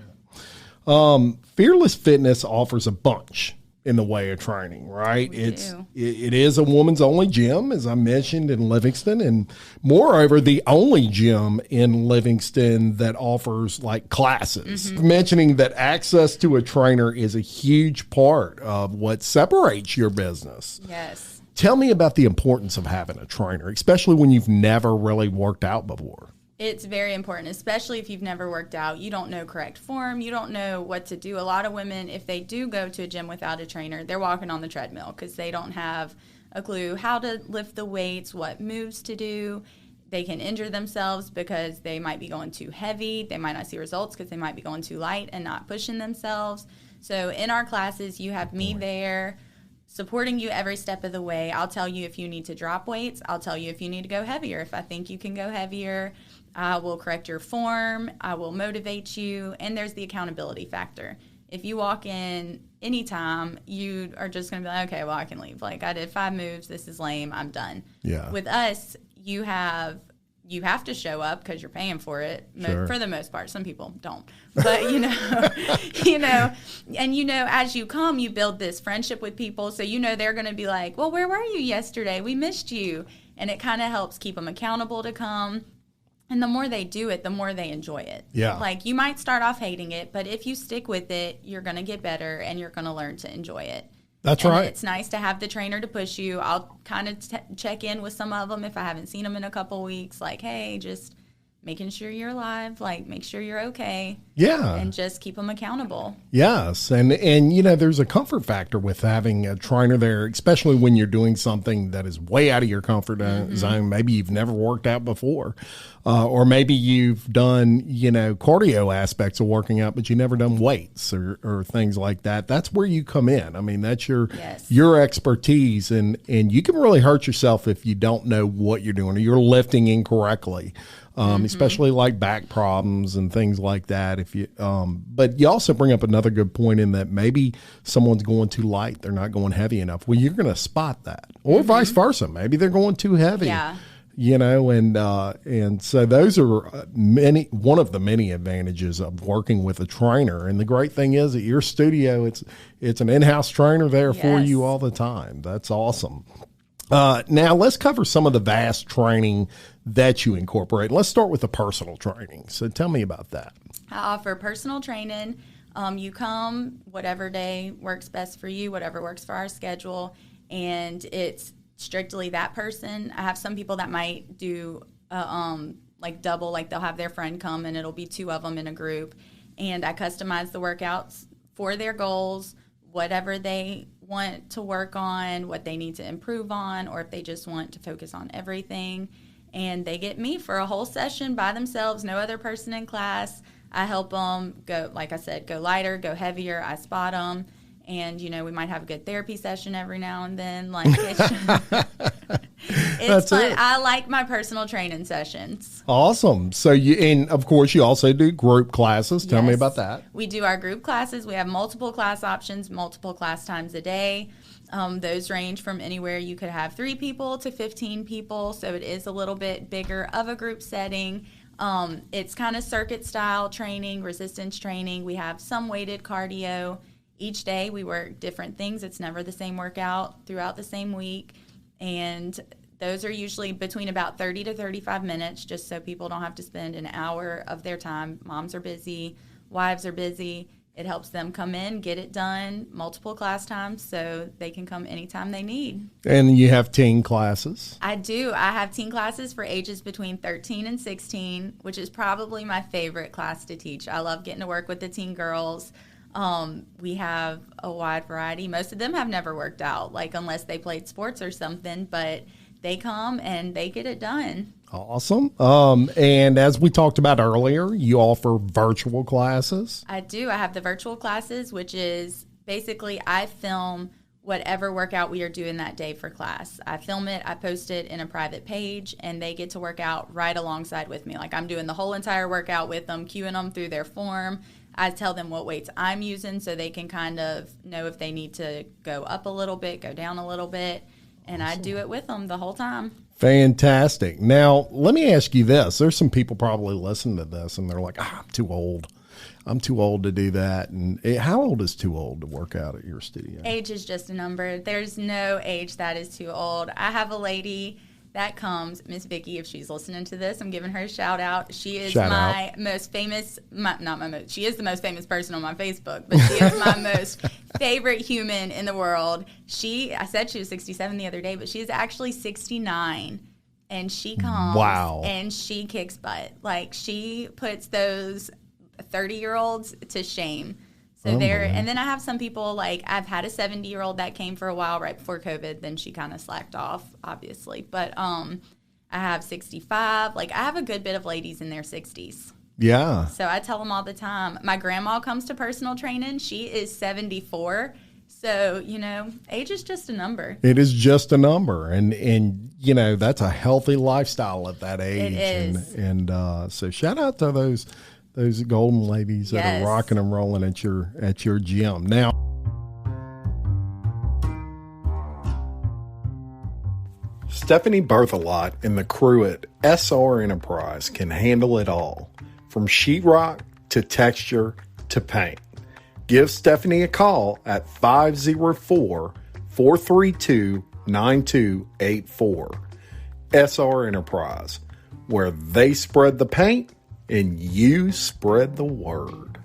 Fearless Fitness offers a bunch in the way of training, right? It is a woman's only gym, as I mentioned, in Livingston, and moreover, the only gym in Livingston that offers classes. Mm-hmm. Mentioning that access to a trainer is a huge part of what separates your business. Yes. Tell me about the importance of having a trainer, especially when you've never really worked out before. It's very important, especially if you've never worked out. You don't know correct form. You don't know what to do. A lot of women, if they do go to a gym without a trainer, they're walking on the treadmill because they don't have a clue how to lift the weights, what moves to do. They can injure themselves because they might be going too heavy. They might not see results because they might be going too light and not pushing themselves. So in our classes, you have me there supporting you every step of the way. I'll tell you if you need to drop weights. I'll tell you if you need to go heavier. If I think you can go heavier, I will correct your form. I will motivate you. And there's the accountability factor. If you walk in anytime, you are just going to be like, okay, well, I can leave. I did 5 moves. This is lame. I'm done. Yeah. With us, you have to show up because you're paying for it. Sure. For the most part. Some people don't. But, as you come, you build this friendship with people. So, they're going to be like, well, where were you yesterday? We missed you. And it kind of helps keep them accountable to come. And the more they do it, the more they enjoy it. Yeah. You might start off hating it, but if you stick with it, you're going to get better and you're going to learn to enjoy it. That's right. It's nice to have the trainer to push you. I'll kind of check in with some of them if I haven't seen them in a couple weeks. Hey, just making sure you're alive, make sure you're okay. Yeah. And just keep them accountable. Yes. And there's a comfort factor with having a trainer there, especially when you're doing something that is way out of your comfort zone. Maybe you've never worked out before. Or maybe you've done, cardio aspects of working out, but you've never done weights or things like that. That's where you come in. I mean, that's your expertise. And you can really hurt yourself if you don't know what you're doing or you're lifting incorrectly. especially like back problems and things like that. If you, but you also bring up another good point in that maybe someone's going too light, they're not going heavy enough. Well, you're going to spot that, or vice versa. Maybe they're going too heavy. Yeah. You know, and so those are one of the many advantages of working with a trainer. And the great thing is at your studio, it's an in-house trainer there for you all the time. That's awesome. Now let's cover some of the vast training that you incorporate. Let's start with the personal training. So tell me about that. I offer personal training. You come whatever day works best for you, whatever works for our schedule, and it's strictly that person. I have some people that might do like double, like they'll have their friend come and it'll be 2 of them in a group, and I customize the workouts for their goals, whatever they want to work on, what they need to improve on, or if they just want to focus on everything. And they get me for a whole session by themselves, no other person in class. I help them go, like I said, go lighter, go heavier. I spot them. And, you know, we might have a good therapy session every now and then. Like, it's fun. I like my personal training sessions. Awesome. So and of course you also do group classes. Tell me about that. We do our group classes. We have multiple class options, multiple class times a day. Those range from anywhere. You could have 3 people to 15 people. So it is a little bit bigger of a group setting. It's kind of circuit style training, resistance training. We have some weighted cardio. Each day we work different things. It's never the same workout throughout the same week. And those are usually between about 30 to 35 minutes, just so people don't have to spend an hour of their time. Moms are busy, wives are busy. It helps them come in, get it done, multiple class times, so they can come anytime they need. And you have teen classes? I do. I have teen classes for ages between 13 and 16, which is probably my favorite class to teach. I love getting to work with the teen girls. We have a wide variety. Most of them have never worked out, like unless they played sports or something, but they come and they get it done. Awesome. And as we talked about earlier, you offer virtual classes. I do. I have the virtual classes, which is basically I film whatever workout we are doing that day for class. I film it, I post it in a private page, and they get to work out right alongside with me. Like I'm doing the whole entire workout with them, cueing them through their form. I tell them what weights I'm using so they can kind of know if they need to go up a little bit, go down a little bit, and I do it with them the whole time. Fantastic. Now, let me ask you this. There's some people probably listening to this, and they're like, I'm too old. I'm too old to do that. And how old is too old to work out at your studio? Age is just a number. There's no age that is too old. I have a lady that comes, Miss Vicky, if she's listening to this, I'm giving her a shout out. She is my most famous, she is the most famous person on my Facebook, but she is my most favorite human in the world. I said she was 67 the other day, but she is actually 69. And she comes and she kicks butt. Like she puts those 30-year-olds to shame. So and then I have some people, like I've had a 70-year-old that came for a while right before COVID, then she kind of slacked off, obviously. But I have 65. Like I have a good bit of ladies in their 60s. Yeah. So I tell them all the time. My grandma comes to personal training. She is 74. So, you know, age is just a number. It is just a number. And you know, that's a healthy lifestyle at that age. It is. And so shout out to those golden ladies that are rocking and rolling at your gym. Now, Stephanie Berthelot and the crew at SR Enterprise can handle it all, from sheetrock to texture to paint. Give Stephanie a call at 504-432-9284. SR Enterprise, where they spread the paint and you spread the word.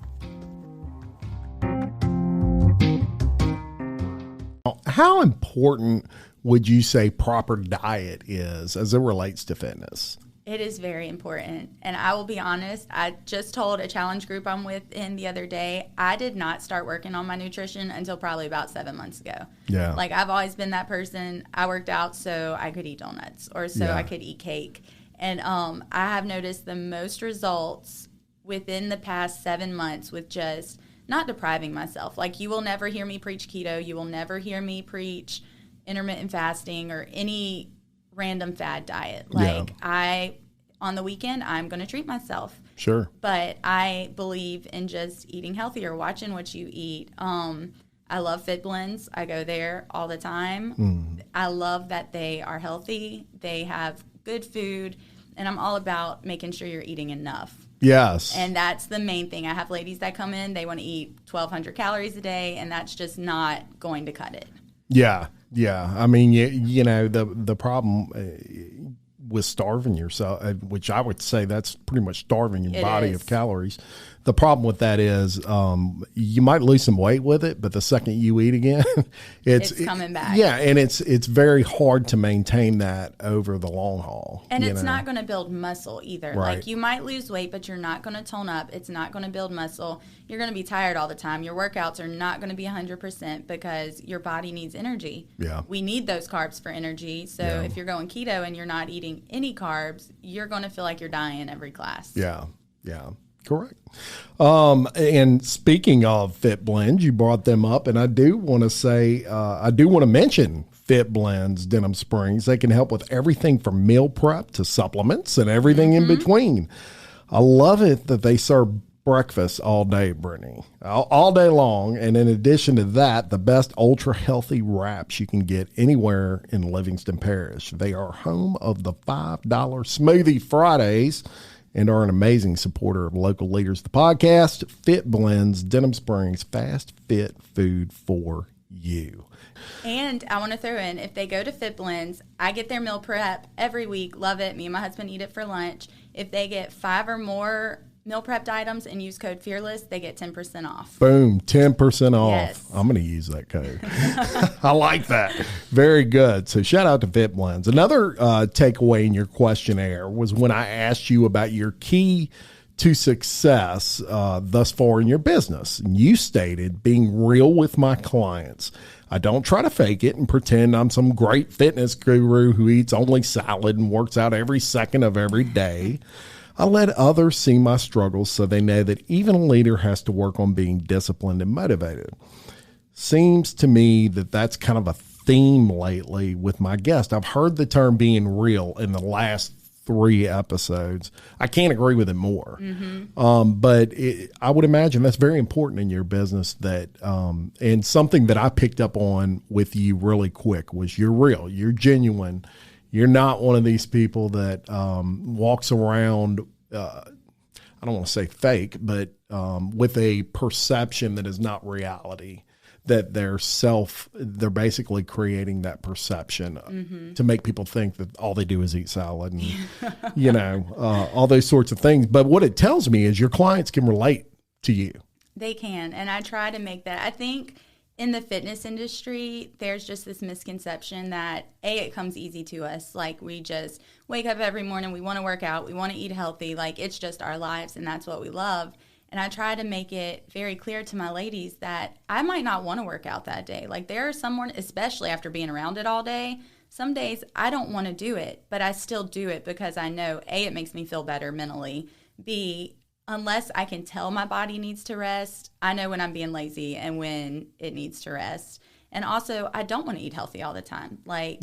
How important would you say proper diet is as it relates to fitness? It is very important. And I will be honest, I just told a challenge group I'm with the other day, I did not start working on my nutrition until probably about 7 months ago. Yeah. Like I've always been that person. I worked out so I could eat donuts or so I could eat cake. And I have noticed the most results within the past 7 months with just not depriving myself. Like you will never hear me preach keto. You will never hear me preach intermittent fasting or any random fad diet. Like I on the weekend, I'm going to treat myself. Sure. But I believe in just eating healthier, watching what you eat. I love Fit Blends. I go there all the time. I love that they are healthy. They have good food. And I'm all about making sure you're eating enough. Yes. And that's the main thing. I have ladies that come in, they want to eat 1,200 calories a day, and that's just not going to cut it. Yeah. Yeah. I mean, you know, the problem with starving yourself, which I would say that's pretty much starving your body of calories. The problem with that is you might lose some weight with it, but the second you eat again, it's coming back. Yeah, and it's very hard to maintain that over the long haul. And it's not going to build muscle either. Right. Like, you might lose weight, but you're not going to tone up. It's not going to build muscle. You're going to be tired all the time. Your workouts are not going to be 100% because your body needs energy. Yeah. We need those carbs for energy. So if you're going keto and you're not eating any carbs, you're going to feel like you're dying every class. Yeah. Yeah. Correct. And speaking of Fit Blends, you brought them up, and I do want to say, I do want to mention Fit Blends Denham Springs. They can help with everything from meal prep to supplements and everything in between. I love it that they serve breakfast all day, Brittany, all day long. And in addition to that, the best ultra healthy wraps you can get anywhere in Livingston Parish. They are home of the $5 Smoothie Fridays and are an amazing supporter of Local Leaders, the podcast. Fit Blends, Denham Springs, fast, fit food for you. And I want to throw in, if they go to Fit Blends, I get their meal prep every week. Love it. Me and my husband eat it for lunch. If they get 5 or more meal prepped items and use code FEARLESS, they get 10% off. Boom, 10% off. Yes. I'm going to use that code. I like that. Very good. So shout out to Fit Blends. Another takeaway in your questionnaire was when I asked you about your key to success thus far in your business. And you stated being real with my clients. I don't try to fake it and pretend I'm some great fitness guru who eats only salad and works out every second of every day. I let others see my struggles so they know that even a leader has to work on being disciplined and motivated. Seems to me that that's kind of a theme lately with my guest. I've heard the term being real in the last 3 episodes. I can't agree with it more. But I would imagine that's very important in your business, that and something that I picked up on with you really quick was you're real, you're genuine. You're not one of these people that walks around, I don't want to say fake, but with a perception that is not reality, that they're basically creating that perception to make people think that all they do is eat salad and, all those sorts of things. But what it tells me is your clients can relate to you. They can, and I try to make that. I think in the fitness industry, there's just this misconception that, it comes easy to us. Like, we just wake up every morning, we want to work out, we want to eat healthy. Like, it's just our lives, and that's what we love. And I try to make it very clear to my ladies that I might not want to work out that day. Like, there are some mornings, especially after being around it all day, some days I don't want to do it, but I still do it because I know, A, it makes me feel better mentally. B, unless I can tell my body needs to rest, I know when I'm being lazy and when it needs to rest. And also, I don't want to eat healthy all the time. Like,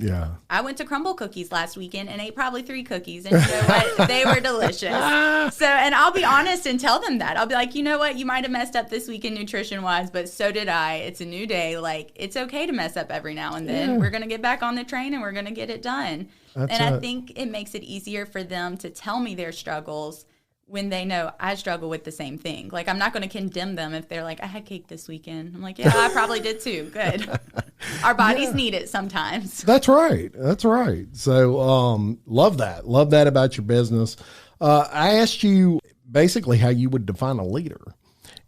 I went to Crumble Cookies last weekend and ate probably 3 cookies. And you know what? They were delicious. So, and I'll be honest and tell them that. I'll be like, you know what? You might have messed up this weekend nutrition-wise, but so did I. It's a new day. Like, it's okay to mess up every now and then. We're going to get back on the train and we're going to get it done. I think it makes it easier for them to tell me their struggles when they know I struggle with the same thing. Like, I'm not going to condemn them if they're like, I had cake this weekend. I'm like, yeah, I probably did too. Good. Our bodies need it sometimes. That's right. That's right. So love that. Love that about your business. I asked you basically how you would define a leader.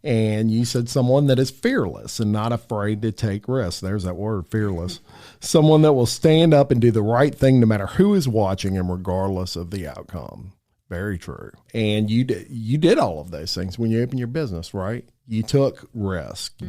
And you said someone that is fearless and not afraid to take risks. There's that word, fearless. Someone that will stand up and do the right thing no matter who is watching and regardless of the outcome. Very true. And you did all of those things when you opened your business, right? You took risk.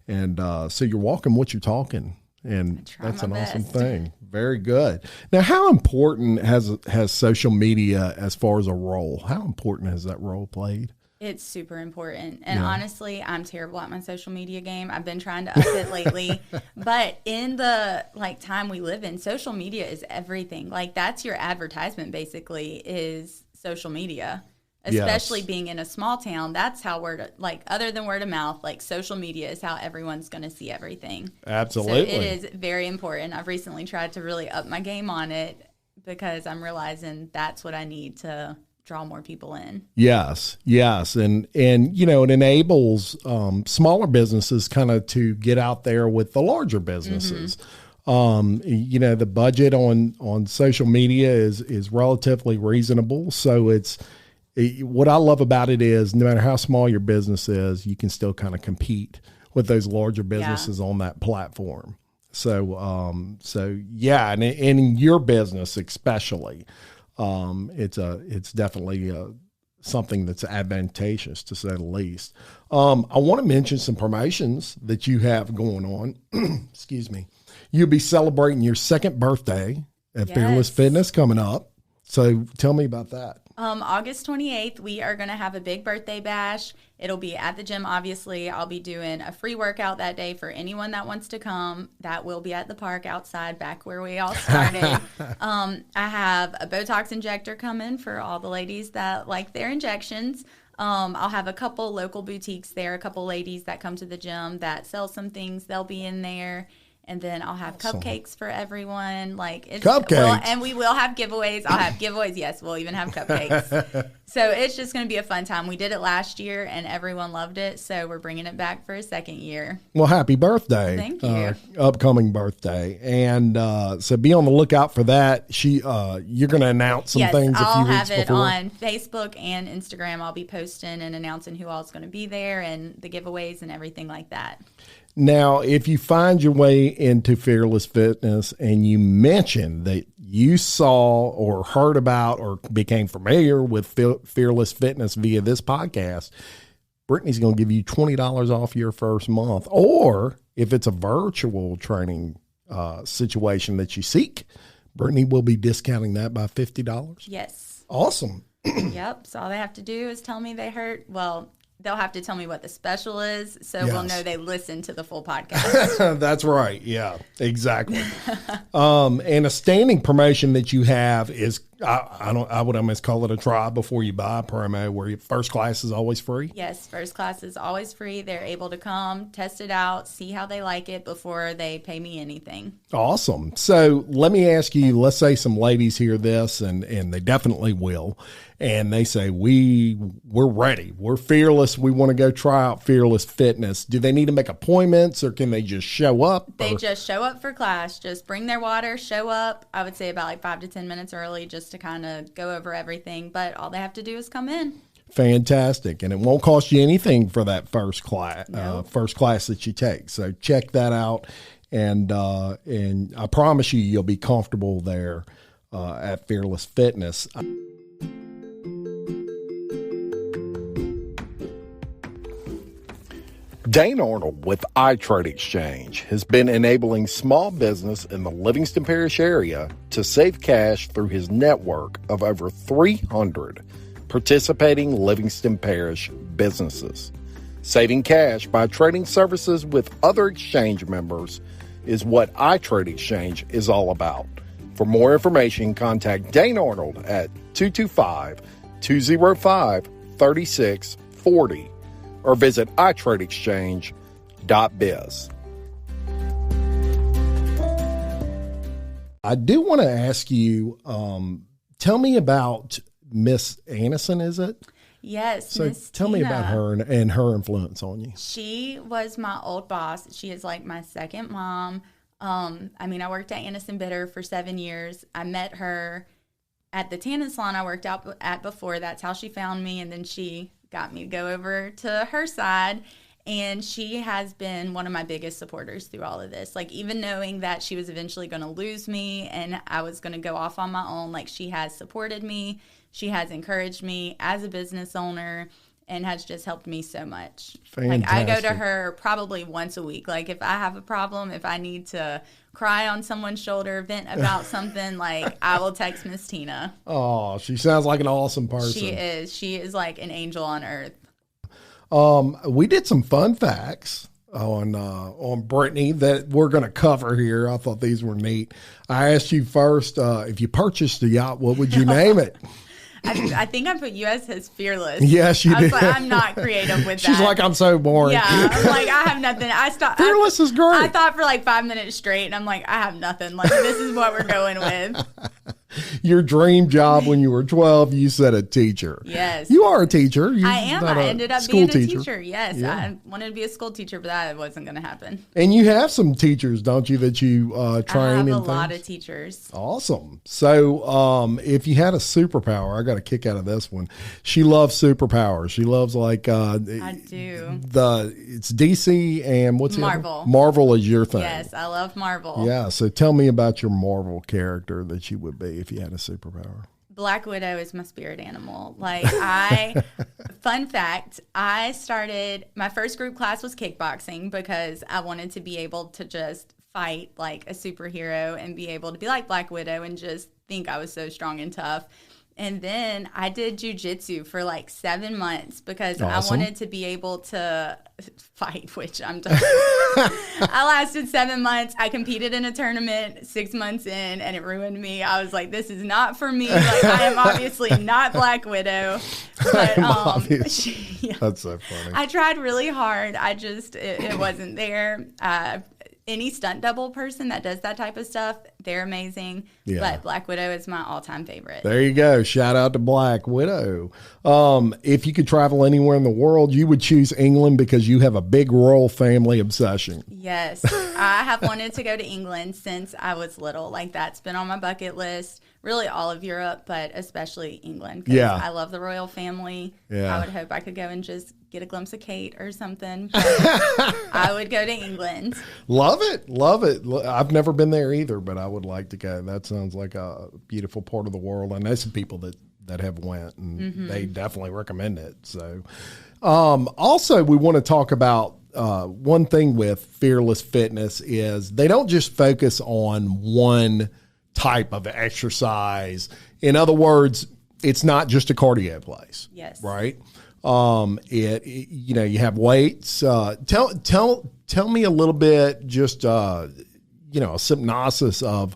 And so you're walking what you're talking. And that's an awesome thing. Very good. Now, how important has social media as far as a role? How important has that role played? It's super important. And honestly, I'm terrible at my social media game. I've been trying to up it lately. But in the time we live in, social media is everything. Like, that's your advertisement basically, is social media. Especially being in a small town, that's how other than word of mouth, like social media is how everyone's going to see everything. Absolutely. So it is very important. I've recently tried to really up my game on it because I'm realizing that's what I need to draw more people in. Yes. And it enables smaller businesses kind of to get out there with the larger businesses. The budget on social media is relatively reasonable. So what I love about it is no matter how small your business is, you can still kind of compete with those larger businesses on that platform. So, and in your business especially, it's definitely something that's advantageous to say the least. I want to mention some promotions that you have going on. Excuse me. You'll be celebrating your second birthday at Fearless Fitness coming up. So tell me about that. August 28th, we are going to have a big birthday bash. It'll be at the gym, obviously. I'll be doing a free workout that day for anyone that wants to come. That will be at the park outside, back where we all started. I have a Botox injector coming for all the ladies that like their injections. I'll have a couple local boutiques there, a couple ladies that come to the gym that sell some things. They'll be in there. And then I'll have cupcakes for everyone. Cupcakes. And we will have giveaways. I'll have giveaways. Yes, we'll even have cupcakes. So it's just going to be a fun time. We did it last year, and everyone loved it. So we're bringing it back for a second year. Well, happy birthday. Thank you. Upcoming birthday. And so be on the lookout for that. You're going to announce some things a few weeks before. I'll have it on Facebook and Instagram. I'll be posting and announcing who all is going to be there and the giveaways and everything like that. Now, if you find your way into Fearless Fitness and you mention that you saw or heard about or became familiar with Fearless Fitness via this podcast, Brittany's going to give you $20 off your first month. Or if it's a virtual training situation that you seek, Brittany will be discounting that by $50. Yes. Awesome. Yep. So all they have to do is tell me they heard. Well, they'll have to tell me what the special is, so we'll know they listened to the full podcast. That's right. Yeah, exactly. And a standing promotion that you have is, I would almost call it a try before you buy promo, where your first class is always free. Yes, first class is always free. They're able to come, test it out, see how they like it before they pay me anything. Awesome. So let me ask you, let's say some ladies hear this, and they definitely will, and they say, we're ready. We're fearless. We want to go try out Fearless Fitness. Do they need to make appointments, or can they just show up? They just show up for class. Just bring their water, show up. I would say about 5 to 10 minutes early just to kind of go over everything. But all they have to do is come in. Fantastic. And it won't cost you anything for that first class, Nope. first class that you take. So check that out. And I promise you'll be comfortable there at Fearless Fitness. Dane Arnold with iTrade Exchange has been enabling small business in the Livingston Parish area to save cash through his network of over 300 participating Livingston Parish businesses. Saving cash by trading services with other exchange members is what iTrade Exchange is all about. For more information, contact Dane Arnold at 225-205-3640 or visit iTradeExchange.biz. I do want to ask you, tell me about Miss Anderson, is it? Yes. So Miss tell me about her and her influence on you. She was my old boss. She is like my second mom. I worked at Anderson Bitter for 7 years. I met her at the tanning salon I worked out at before. That's how she found me. And then she got me to go over to her side. And she has been one of my biggest supporters through all of this. Like, even knowing that she was eventually going to lose me and I was going to go off on my own, like, she has supported me. She has encouraged me as a business owner and has just helped me so much. Fantastic. Like, I go to her probably once a week. Like, if I have a problem, if I need to cry on someone's shoulder, vent about something, like, I will text Miss Tina. Oh, she sounds like an awesome person. She is. She is like an angel on earth. We did some fun facts on Brittany that we're going to cover here. I thought these were neat. I asked you first, if you purchased a yacht, what would you name it? I think I put U.S. as fearless. Yes, you did. I was like, I'm not creative with that. She's like, I'm so boring. Yeah, I'm like, I have nothing. Fearless is great. I thought for like 5 minutes straight, and I'm like, I have nothing. Like, this is what we're going with. Your dream job when you were 12, you said a teacher. Yes. You are a teacher. I am. I ended up being a teacher. Yes. Yeah. I wanted to be a school teacher, but that wasn't going to happen. And you have some teachers, don't you, that you train? I have a lot of teachers. Awesome. So if you had a superpower, I got a kick out of this one. She loves superpowers. She loves like I do. It's DC and what's Marvel. Marvel is your thing. Yes, I love Marvel. Yeah. So tell me about your Marvel character that you would be if you had a superpower. Black Widow is my spirit animal. Like fun fact, I started, my first group class was kickboxing because I wanted to be able to just fight like a superhero and be able to be like Black Widow and just think I was so strong and tough. And then I did jujitsu for like 7 months because I wanted to be able to fight, which I'm done. I lasted 7 months. I competed in a tournament 6 months in, and it ruined me. I was like, this is not for me. Like, I am obviously not Black Widow. But That's so funny. I tried really hard. I just, it wasn't there. Any stunt double person that does that type of stuff, they're amazing. Yeah. But Black Widow is my all-time favorite. There you go. Shout out to Black Widow. If you could travel anywhere in the world, you would choose England because you have a big royal family obsession. Yes. I have wanted to go to England since I was little. Like, that's been on my bucket list. Really all of Europe, but especially England. Yeah. I love the royal family. Yeah. I would hope I could go and just get a glimpse of Kate or something. But I would go to England. Love it. Love it. I've never been there either, but I would like to go. That sounds like a beautiful part of the world. I know some people that have went, and they definitely recommend it. So also, we want to talk about one thing with Fearless Fitness is they don't just focus on one type of exercise. In other words, it's not just a cardio place. Yes. Right? You have weights. Tell me a little bit, just a synopsis of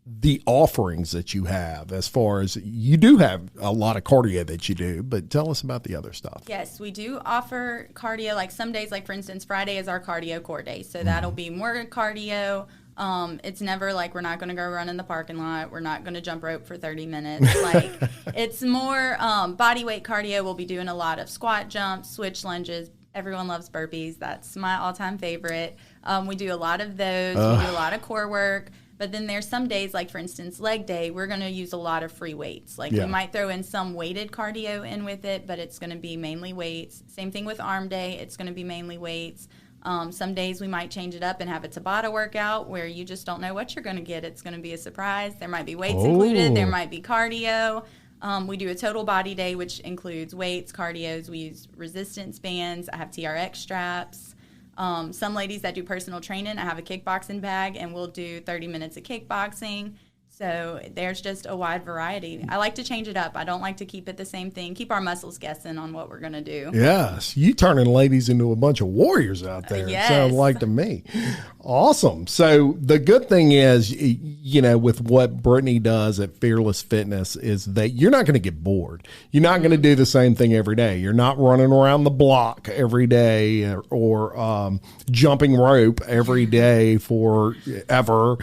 the offerings that you have, as far as you do have a lot of cardio that you do, but tell us about the other stuff. Yes, we do offer cardio. Like some days, like for instance, Friday is our cardio core day. So that'll be more cardio. It's never like we're not going to go run in the parking lot. We're not going to jump rope for 30 minutes. Like it's more body weight cardio. We'll be doing a lot of squat jumps, switch lunges. Everyone loves burpees. That's my all-time favorite. We do a lot of those. We do a lot of core work. But then there's some days, like for instance, leg day, we're going to use a lot of free weights. Like we might throw in some weighted cardio in with it, but it's going to be mainly weights. Same thing with arm day. It's going to be mainly weights. Some days we might change it up and have a Tabata workout where you just don't know what you're going to get. It's going to be a surprise. There might be weights included. There might be cardio. We do a total body day, which includes weights, cardios. We use resistance bands. I have TRX straps. Some ladies that do personal training, I have a kickboxing bag, and we'll do 30 minutes of kickboxing. So there's just a wide variety. I like to change it up. I don't like to keep it the same thing. Keep our muscles guessing on what we're going to do. Yes. You turning ladies into a bunch of warriors out there. Yes. It sounds like to me. Awesome. So the good thing is, with what Brittany does at Fearless Fitness is that you're not going to get bored. You're not going to do the same thing every day. You're not running around the block every day or jumping rope every day forever.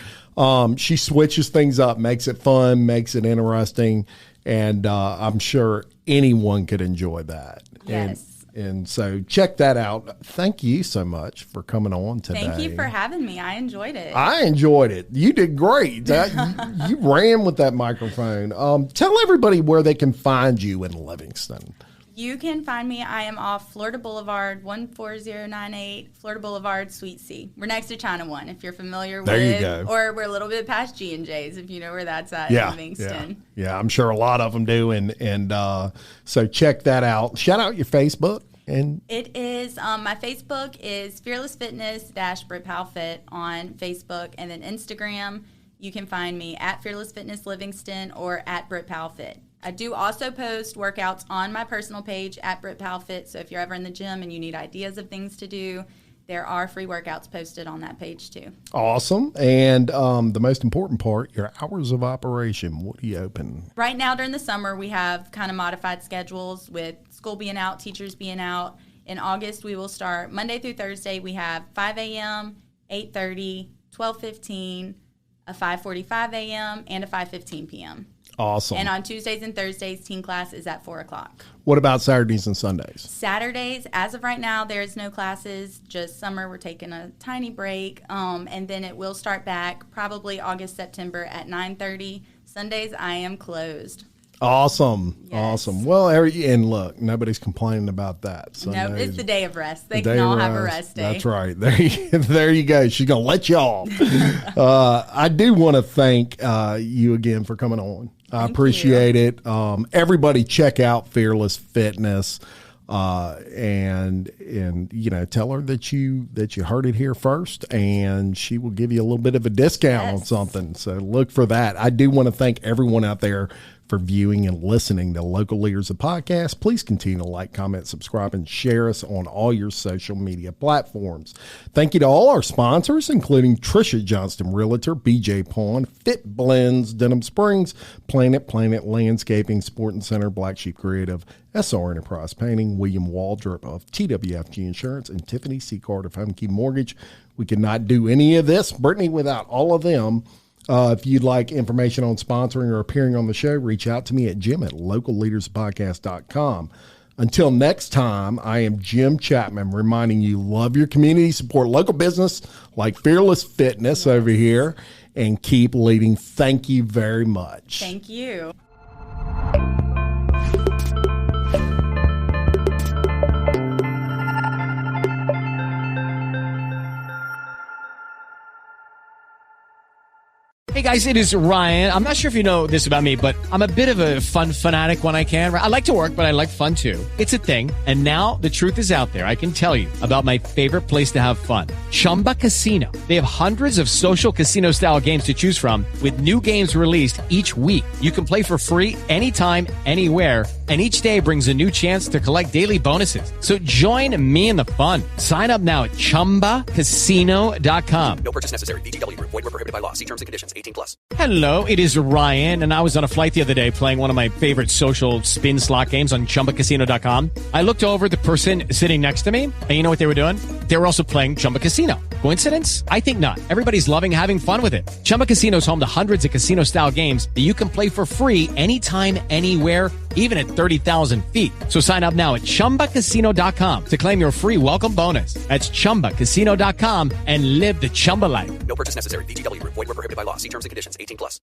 She switches things up, makes it fun, makes it interesting, and I'm sure anyone could enjoy that. Yes. And so check that out. Thank you so much for coming on today. Thank you for having me. I enjoyed it. I enjoyed it. You did great. You ran with that microphone. Tell everybody where they can find you in Livingston. You can find me. I am off Florida Boulevard, 14098, Florida Boulevard, Suite C. We're next to China One, if you're familiar with. There you go. Or we're a little bit past G&J's, if you know where that's at in Livingston. Yeah, I'm sure a lot of them do. And so check that out. Shout out your Facebook. And it is, my Facebook is Fearless Fitness -- Britt Powell Fit on Facebook. And then Instagram, you can find me at Fearless Fitness Livingston or at Britt Powell Fit. I do also post workouts on my personal page at Britt Powell Fit. So if you're ever in the gym and you need ideas of things to do, there are free workouts posted on that page too. Awesome. And the most important part, your hours of operation. What do you open? Right now during the summer, we have kind of modified schedules with school being out, teachers being out. In August, we will start Monday through Thursday. We have 5 a.m., 8:30, 12:15, a 5:45 a.m., and a 5:15 p.m. Awesome. And on Tuesdays and Thursdays, teen class is at 4 o'clock. What about Saturdays and Sundays? Saturdays, as of right now, there's no classes. Just summer, we're taking a tiny break. And then it will start back probably August, September at 9:30. Sundays, I am closed. Awesome. Yes. Awesome. Well, and look, nobody's complaining about that. No, it's the day of rest. They can all have a rest day. That's right. There you go. She's going to let you off. I do want to thank you again for coming on. I appreciate it. Everybody check out Fearless Fitness, and tell her that you heard it here first, and she will give you a little bit of a discount on something. So look for that. I do want to thank everyone out there for viewing and listening to Local Leaders, the podcast. Please continue to like, comment, subscribe, and share us on all your social media platforms. Thank you to all our sponsors, including Trisha Johnston Realtor, BJ Pawn, Fit Blends, Denham Springs, Planet Landscaping, Sporting Center, Black Sheep Creative, SR Enterprise Painting, William Waldrop of TWFG Insurance, and Tiffany Seacard of Home Key Mortgage. We could not do any of this, Brittany, without all of them. If you'd like information on sponsoring or appearing on the show, reach out to me at jim@localleaderspodcast.com. Until next time, I am Jim Chapman, reminding you, love your community, support local business like Fearless Fitness over here, and keep leading. Thank you very much. Thank you. Hey guys, it is Ryan. I'm not sure if you know this about me, but I'm a bit of a fun fanatic when I can. I like to work, but I like fun too. It's a thing. And now the truth is out there. I can tell you about my favorite place to have fun. Chumba Casino. They have hundreds of social casino style games to choose from with new games released each week. You can play for free anytime, anywhere. And each day brings a new chance to collect daily bonuses. So join me in the fun. Sign up now at ChumbaCasino.com. No purchase necessary. VGW. Void where prohibited by law. See terms and conditions. 18+. Hello, it is Ryan, and I was on a flight the other day playing one of my favorite social spin slot games on ChumbaCasino.com. I looked over at the person sitting next to me, and you know what they were doing? They were also playing Chumba Casino. Coincidence? I think not. Everybody's loving having fun with it. Chumba Casino is home to hundreds of casino-style games that you can play for free anytime, anywhere, even at 30,000 feet. So sign up now at ChumbaCasino.com to claim your free welcome bonus. That's ChumbaCasino.com and live the Chumba life. No purchase necessary. VGW. Void where prohibited by law. See terms and conditions. 18+.